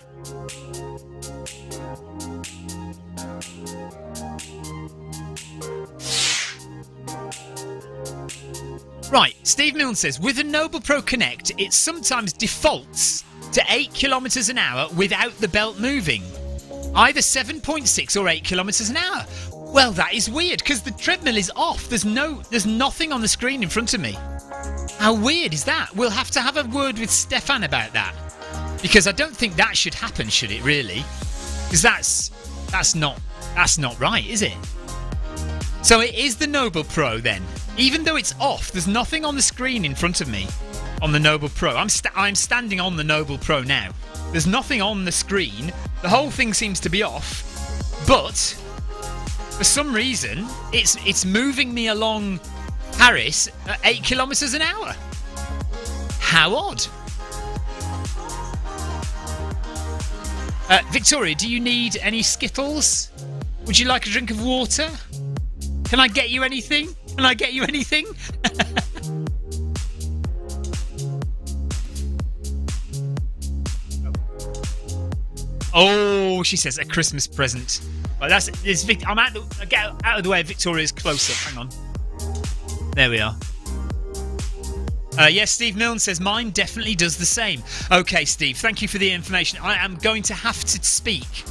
Right, Steve Milne says, with the Noble Pro Connect, it sometimes defaults to 8 kilometers an hour without the belt moving. Either 7.6 or 8 kilometers an hour. Well, that is weird, because the treadmill is off. There's nothing on the screen in front of me. How weird is that? We'll have to have a word with Stefan about that. Because I don't think that should happen, should it, really? Because that's not right, is it? So it is the Noble Pro, then. Even though it's off, there's nothing on the screen in front of me on the Noble Pro. I'm standing on the Noble Pro now. There's nothing on the screen. The whole thing seems to be off. But for some reason, it's moving me along Paris at 8 kilometers an hour. How odd. Victoria, do you need any Skittles? Would you like a drink of water? Can I get you anything? Oh, she says a Christmas present. Well, I'm get out of the way. Victoria's close up. Hang on. There we are. Yes, Steve Milne says mine definitely does the same. Okay, Steve, thank you for the information. I am going to have to speak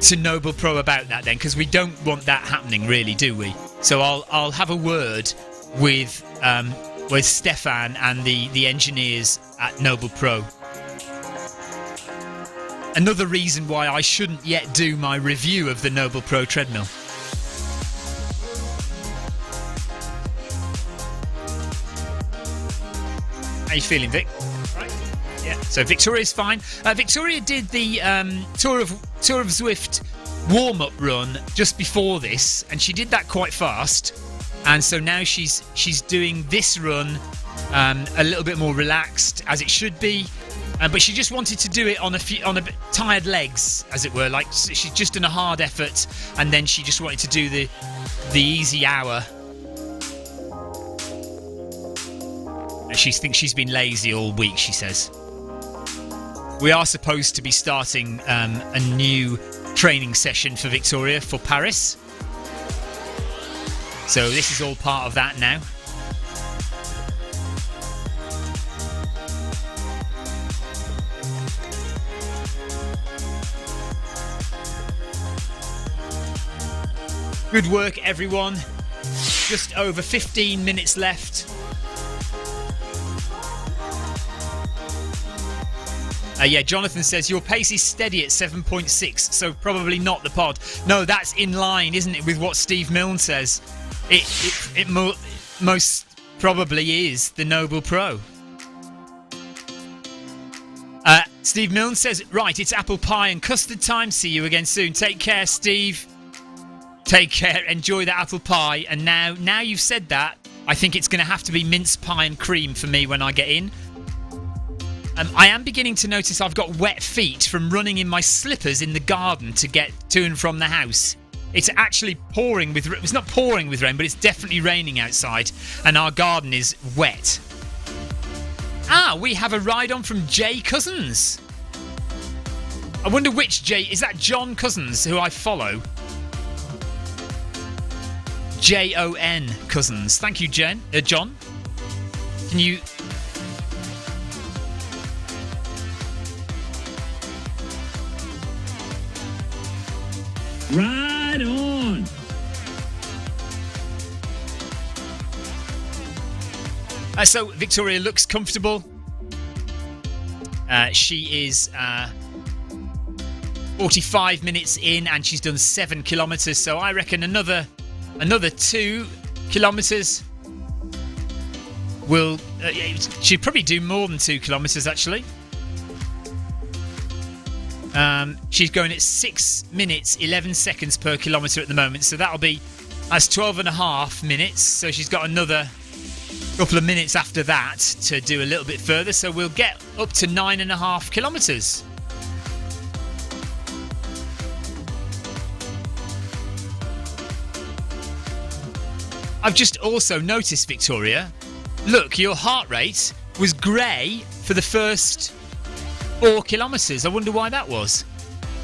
to Noble Pro about that then, because we don't want that happening, really, do we? So I'll have a word with Stefan and the engineers at Noble Pro. Another reason why I shouldn't yet do my review of the Noble Pro treadmill. How you feeling, Vic? Right. Yeah. So Victoria's fine. Victoria did the Tour of Zwift warm-up run just before this, and she did that quite fast. And so now she's doing this run a little bit more relaxed, as it should be. But she just wanted to do it on a bit tired legs, as it were. Like she's just done a hard effort, and then she just wanted to do the easy hour. She thinks she's been lazy all week, she says. We are supposed to be starting a new training session for Victoria for Paris. So this is all part of that now. Good work, everyone. Just over 15 minutes left. Yeah, Jonathan says your pace is steady at 7.6, so probably not the pod. No, that's in line, isn't it, with what Steve Milne says? It most probably is the Noble Pro. Steve Milne says, right, it's apple pie and custard time. See you again soon. Take care, Steve. Take care. Enjoy the apple pie. And now you've said that, I think it's going to have to be mince pie and cream for me when I get in. I am beginning to notice I've got wet feet from running in my slippers in the garden to get to and from the house. It's actually pouring with... It's not pouring with rain, but it's definitely raining outside. And our garden is wet. We have a ride-on from Jay Cousins. I wonder which Jay... Is that John Cousins, who I follow? Jon Cousins. Thank you, John. Can you... Right on! So Victoria looks comfortable. She is 45 minutes in and she's done 7 kilometres. So I reckon another 2 kilometres will... she'd probably do more than 2 kilometres, actually. She's going at 6 minutes 11 seconds per kilometre at the moment, so that's 12.5 minutes. So she's got another couple of minutes after that to do a little bit further, so we'll get up to 9.5 kilometres. I've just also noticed, Victoria, look, your heart rate was grey for the first 4 kilometres. I wonder why that was.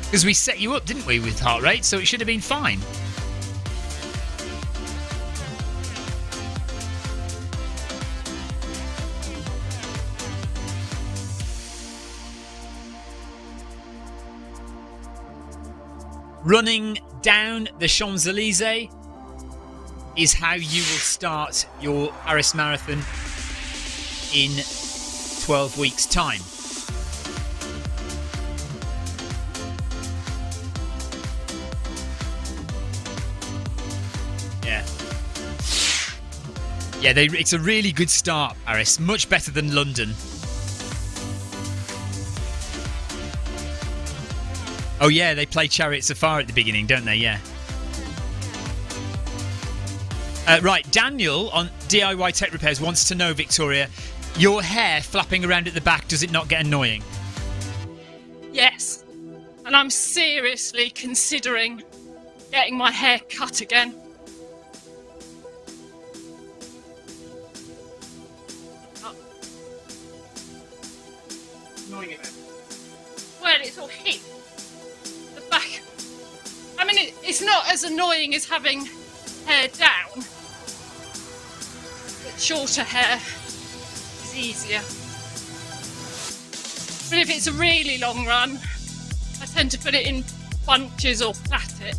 Because we set you up, didn't we, with heart rate, so it should have been fine. Running down the Champs-Élysées is how you will start your Paris Marathon in 12 weeks' time. Yeah, it's a really good start, Paris. Much better than London. Oh yeah, they play Chariots of Fire at the beginning, don't they? Yeah. Right, Daniel on DIY Tech Repairs wants to know, Victoria, your hair flapping around at the back, does it not get annoying? Yes. And I'm seriously considering getting my hair cut again. Well, it's all hit. The back. I mean, it's not as annoying as having hair down. But shorter hair is easier. But if it's a really long run, I tend to put it in bunches or plait it.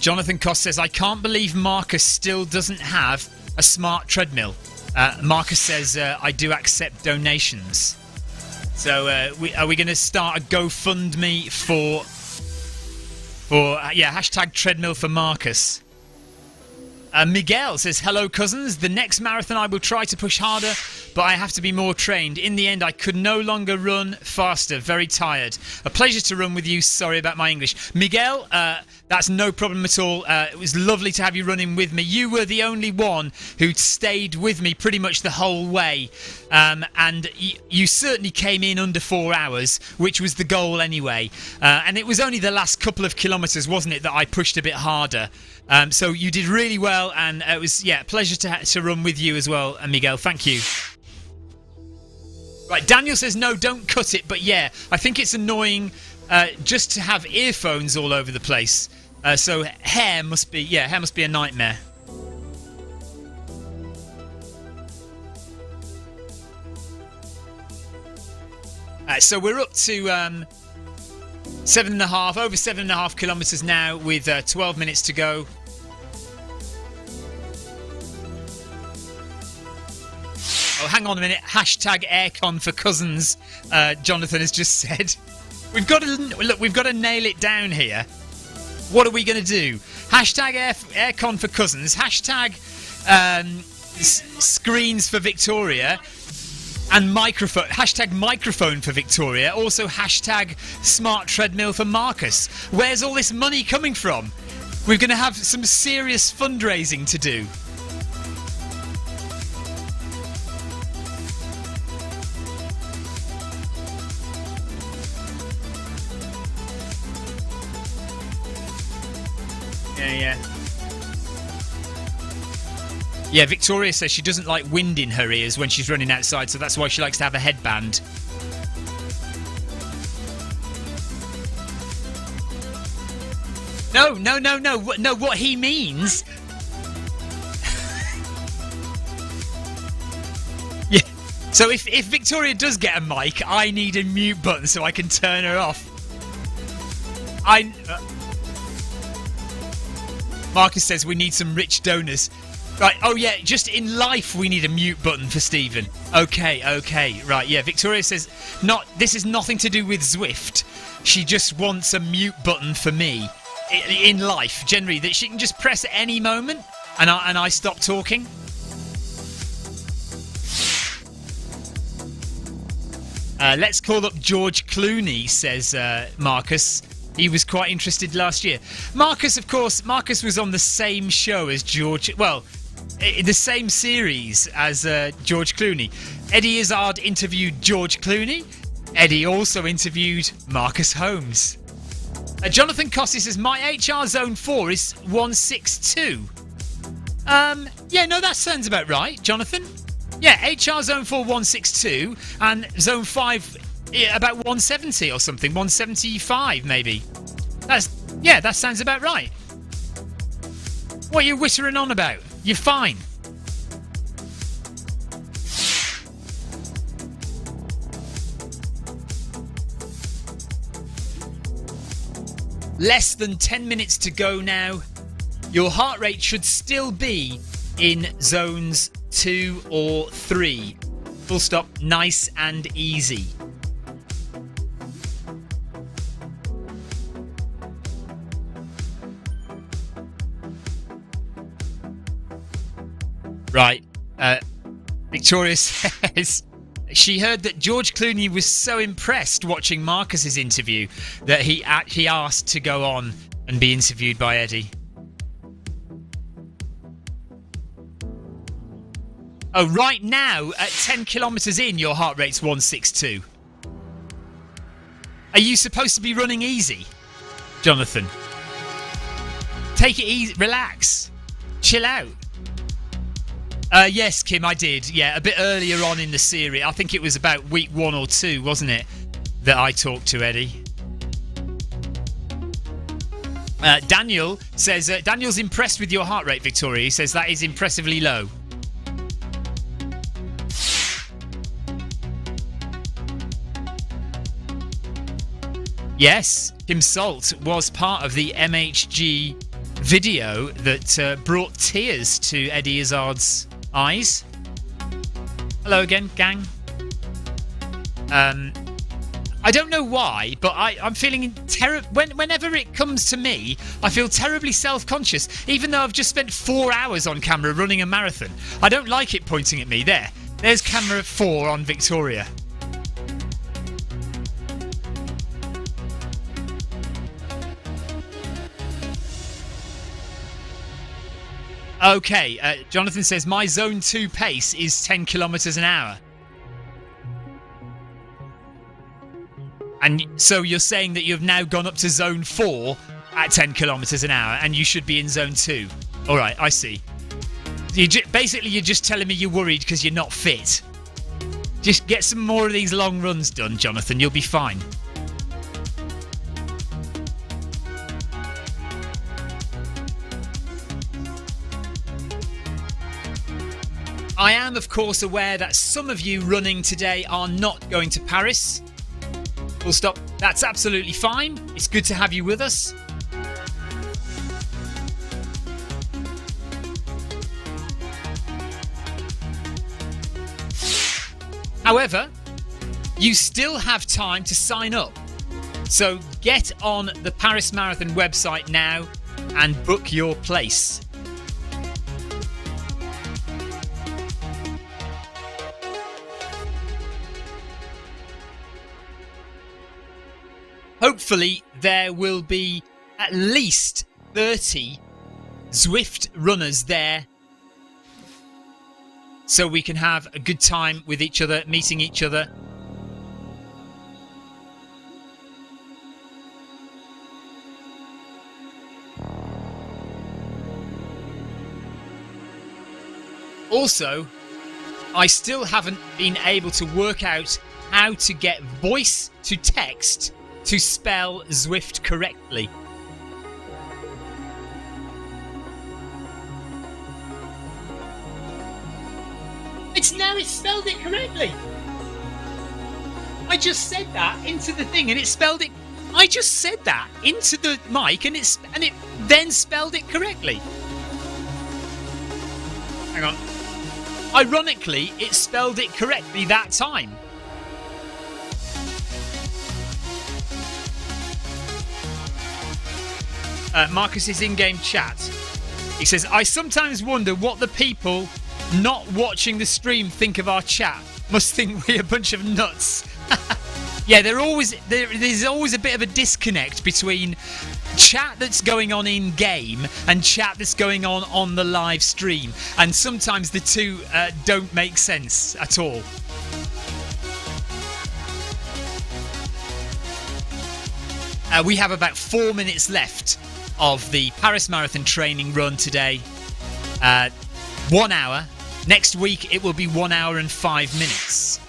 Jonathan Cost says, I can't believe Marcus still doesn't have a smart treadmill. Marcus says, I do accept donations. So are we going to start a GoFundMe for hashtag treadmill for Marcus? Miguel says, hello cousins, the next marathon I will try to push harder, but I have to be more trained. In the end, I could no longer run faster. Very tired. A pleasure to run with you. Sorry about my English. Miguel, that's no problem at all. It was lovely to have you running with me. You were the only one who'd stayed with me pretty much the whole way. And you certainly came in under 4 hours, which was the goal anyway. And it was only the last couple of kilometres, wasn't it, that I pushed a bit harder. So you did really well, and it was a pleasure to run with you as well, Miguel. Thank you. Right, Daniel says no, don't cut it, but yeah, I think it's annoying just to have earphones all over the place. So hair must be a nightmare. So we're up to over 7.5 kilometres now with 12 minutes to go. Oh, hang on a minute. Hashtag aircon for cousins, Jonathan has just said. We've got to nail it down here. What are we going to do? Hashtag aircon for cousins. Hashtag screens for Victoria. And microphone. Hashtag microphone for Victoria. Also hashtag smart treadmill for Marcus. Where's all this money coming from? We're going to have some serious fundraising to do. Yeah, Victoria says she doesn't like wind in her ears when she's running outside, so that's why she likes to have a headband. No, what he means... Yeah, so if Victoria does get a mic, I need a mute button so I can turn her off. Marcus says we need some rich donors. Right, oh yeah, just in life we need a mute button for Stephen. Okay, right, yeah. Victoria says, this is nothing to do with Zwift. She just wants a mute button for me. In life, generally, that she can just press at any moment and I stop talking. Let's call up George Clooney, says Marcus. He was quite interested last year. Marcus, of course, was on the same show as George. Well, the same series as George Clooney. Eddie Izzard interviewed George Clooney. Eddie also interviewed Marcus Holmes. Jonathan Cossey says, my HR Zone 4 is 162. Yeah, no, that sounds about right, Jonathan. Yeah, HR Zone 4 162 and Zone 5 about 170 or something, 175 maybe. That sounds about right. What are you whittering on about? You're fine. Less than 10 minutes to go now. Your heart rate should still be in zones 2 or 3. Full stop, nice and easy. Right. Victoria says she heard that George Clooney was so impressed watching Marcus's interview that he asked to go on and be interviewed by Eddie. Oh, right now, at 10 kilometres in, your heart rate's 162. Are you supposed to be running easy, Jonathan? Take it easy, relax, chill out. Yes, Kim, I did. Yeah, a bit earlier on in the series. I think it was about week 1 or 2, wasn't it, that I talked to Eddie. Daniel says, Daniel's impressed with your heart rate, Victoria. He says that is impressively low. Yes, Kim Salt was part of the MHG video that brought tears to Eddie Izzard's eyes. Hello again, gang. I don't know why, but I'm feeling whenever it comes to me, I feel terribly self-conscious, even though I've just spent 4 hours on camera running a marathon. I don't like it pointing at me. There's camera 4 on Victoria. Okay, Jonathan says, my zone 2 pace is 10 kilometres an hour. And so you're saying that you've now gone up to zone 4 at 10 kilometres an hour and you should be in zone 2. All right, I see. Basically, you're just telling me you're worried because you're not fit. Just get some more of these long runs done, Jonathan. You'll be fine. I am, of course, aware that some of you running today are not going to Paris. Full stop. That's absolutely fine. It's good to have you with us. However, you still have time to sign up. So get on the Paris Marathon website now and book your place. Hopefully, there will be at least 30 Zwift runners there so we can have a good time with each other, meeting each other. Also, I still haven't been able to work out how to get voice to text to spell Zwift correctly. It's spelled it correctly. I just said that into the thing and it spelled it. I just said that into the mic and it then spelled it correctly. Hang on. Ironically, it spelled it correctly that time. Marcus's in-game chat. He says, I sometimes wonder what the people not watching the stream think of our chat. Must think we're a bunch of nuts. Yeah, there's always a bit of a disconnect between chat that's going on in game and chat that's going on the live stream, and sometimes the two don't make sense at all. We have about 4 minutes left of the Paris Marathon training run today. 1 hour. Next week it will be 1 hour and 5 minutes.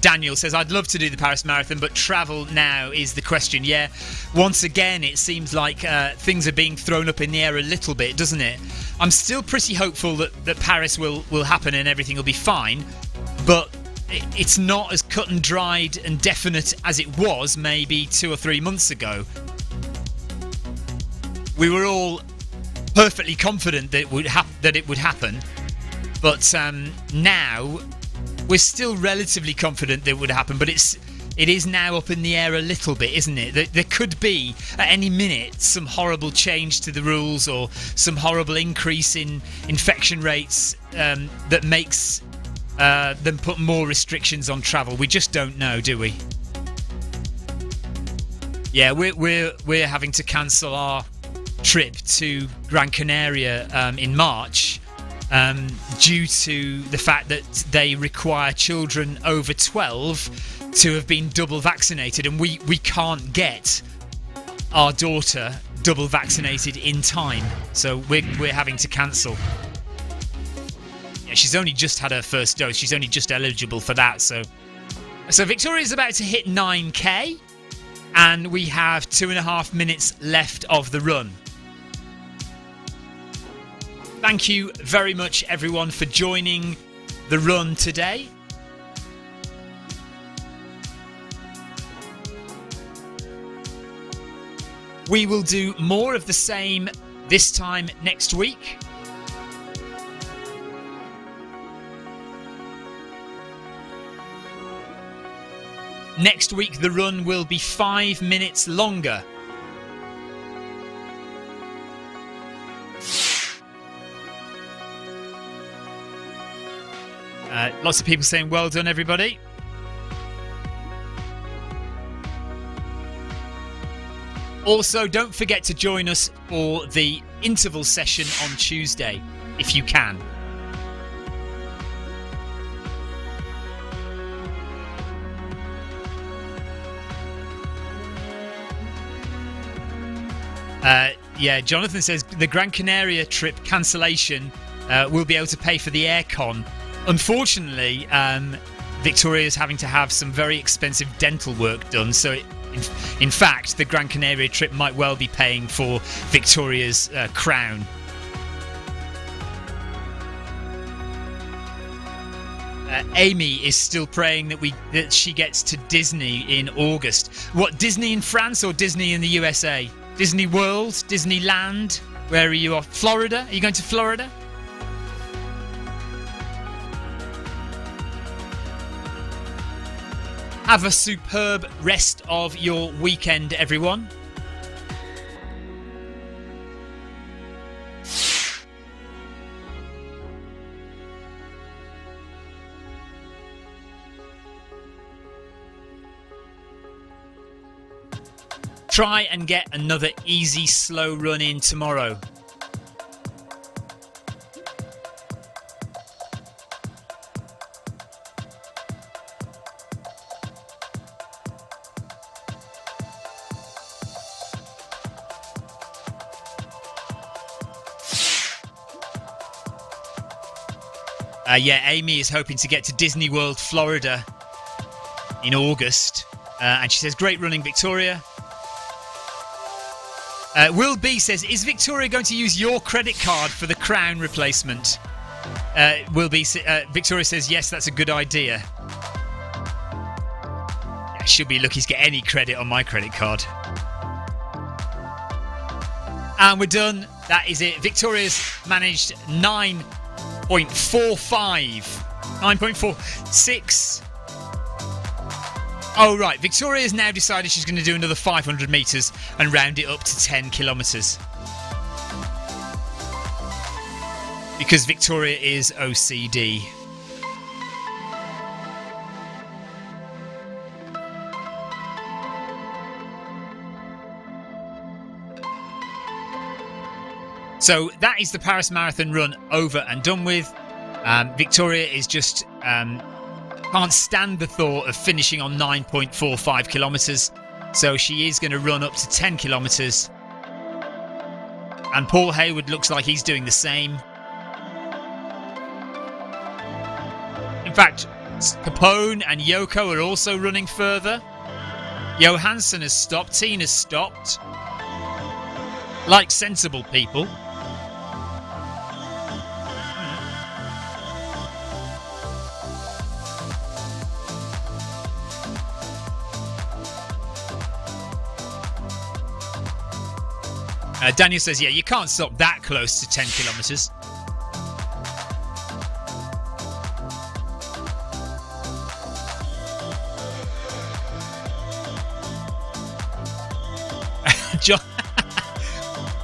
Daniel says, I'd love to do the Paris Marathon, but travel now is the question. Yeah, once again, it seems like things are being thrown up in the air a little bit, doesn't it? I'm still pretty hopeful that Paris will happen and everything will be fine, but it's not as cut and dried and definite as it was maybe 2 or 3 months ago. We were all perfectly confident that it would happen, but now we're still relatively confident that it would happen, but it is now up in the air a little bit, isn't it? There could be at any minute some horrible change to the rules or some horrible increase in infection rates that makes them put more restrictions on travel. We just don't know, do we? Yeah, we're having to cancel our trip to Gran Canaria in March. Due to the fact that they require children over 12 to have been double vaccinated, and we can't get our daughter double vaccinated in time, so we're having to cancel. Yeah, she's only just had her first dose. She's only just eligible for that. So Victoria's about to hit 9k, and we have 2.5 minutes left of the run. Thank you very much, everyone, for joining the run today. We will do more of the same this time next week. Next week, the run will be 5 minutes longer. Lots of people saying well done, everybody. Also, don't forget to join us for the interval session on Tuesday, if you can. Yeah, Jonathan says the Gran Canaria trip cancellation will be able to pay for the aircon. Unfortunately, Victoria is having to have some very expensive dental work done, so in fact, the Gran Canaria trip might well be paying for Victoria's crown. Amy is still praying that she gets to Disney in August. What, Disney in France or Disney in the USA? Disney World? Disneyland? Where are you off? Florida? Are you going to Florida? Have a superb rest of your weekend, everyone. Try and get another easy, slow run in tomorrow. Yeah, Amy is hoping to get to Disney World, Florida in August. And she says, great running, Victoria. Will B says, is Victoria going to use your credit card for the crown replacement? Victoria says, yes, that's a good idea. Yeah, she'll be lucky to get any credit on my credit card. And we're done. That is it. Victoria's managed 9.46. Oh, right. Victoria has now decided she's going to do another 500 metres and round it up to 10 kilometres. Because Victoria is OCD. So that is the Paris Marathon run over and done with. Victoria is just can't stand the thought of finishing on 9.45 kilometres. So she is going to run up to 10 kilometres. And Paul Hayward looks like he's doing the same. In fact, Capone and Yoko are also running further. Johansson has stopped. Tina's stopped. Like sensible people. Daniel says, yeah, you can't stop that close to 10 kilometres.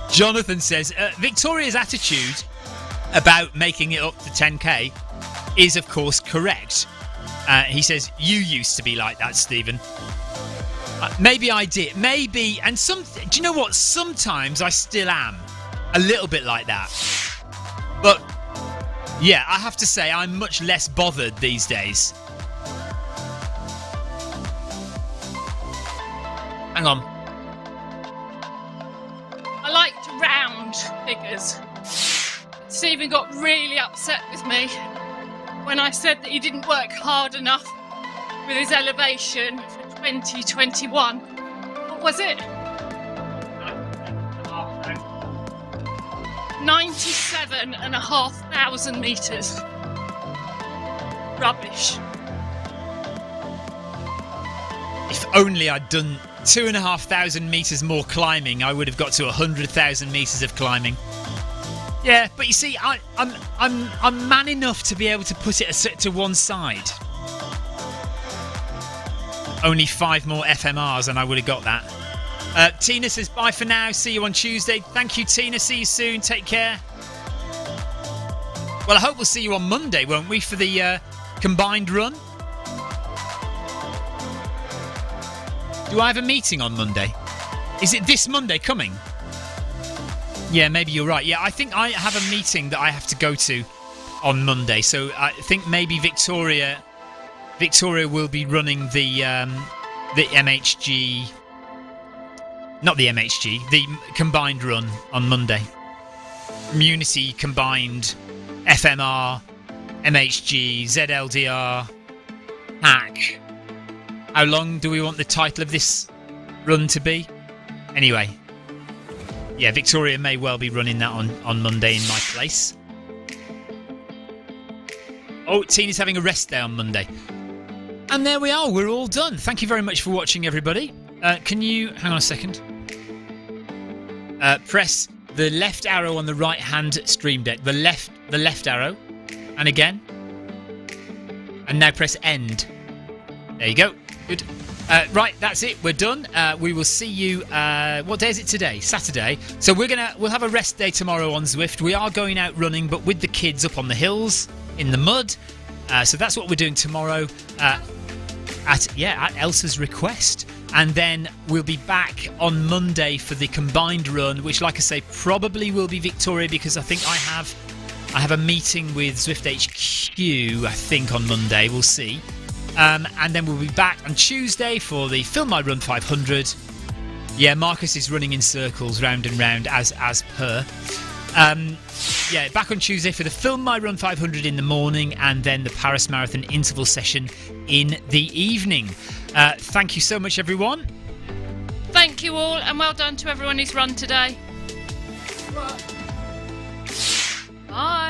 Jonathan says, Victoria's attitude about making it up to 10k is, of course, correct. He says, you used to be like that, Stephen. Maybe I did. Maybe. And do you know what? Sometimes I still am a little bit like that. But yeah, I have to say I'm much less bothered these days. Hang on. I like to round figures. Stephen got really upset with me when I said that he didn't work hard enough with his elevation for 2021. What was it? 97,500 metres. Rubbish. If only I'd done 2,500 metres more climbing, I would have got to 100,000 metres of climbing. Yeah, but you see, I'm man enough to be able to put it to one side. Only 5 more FMRs and I would have got that. Tina says, bye for now. See you on Tuesday. Thank you, Tina. See you soon. Take care. Well, I hope we'll see you on Monday, won't we, for the combined run? Do I have a meeting on Monday? Is it this Monday coming? Yeah, maybe you're right. Yeah, I think I have a meeting that I have to go to on Monday. So I think maybe Victoria will be running the MHG, not the MHG, the combined run on Monday. Community combined FMR, MHG, ZLDR, hack. How long do we want the title of this run to be? Anyway, yeah, Victoria may well be running that on Monday in my place. Oh, Tina's having a rest day on Monday. And there we are, we're all done. Thank you very much for watching, everybody. Can you hang on a second? Press the left arrow on the right hand stream deck. The left arrow. And again. And now press end. There you go. Good. Right, that's it. We're done. We will see you. What day is it today? Saturday. So we'll have a rest day tomorrow on Zwift. We are going out running, but with the kids up on the hills in the mud. So that's what we're doing tomorrow. At Elsa's request. And then we'll be back on Monday for the combined run, which, like I say, probably will be Victoria, because I think I have a meeting with Zwift HQ, I think, on Monday. We'll see. And then we'll be back on Tuesday for the Film My Run 500. Yeah, Marcus is running in circles round and round as per. Back on Tuesday for the Film My Run 500 in the morning, and then the Paris Marathon interval session in the evening. Thank you so much, everyone. Thank you all, and well done to everyone who's run today. Bye.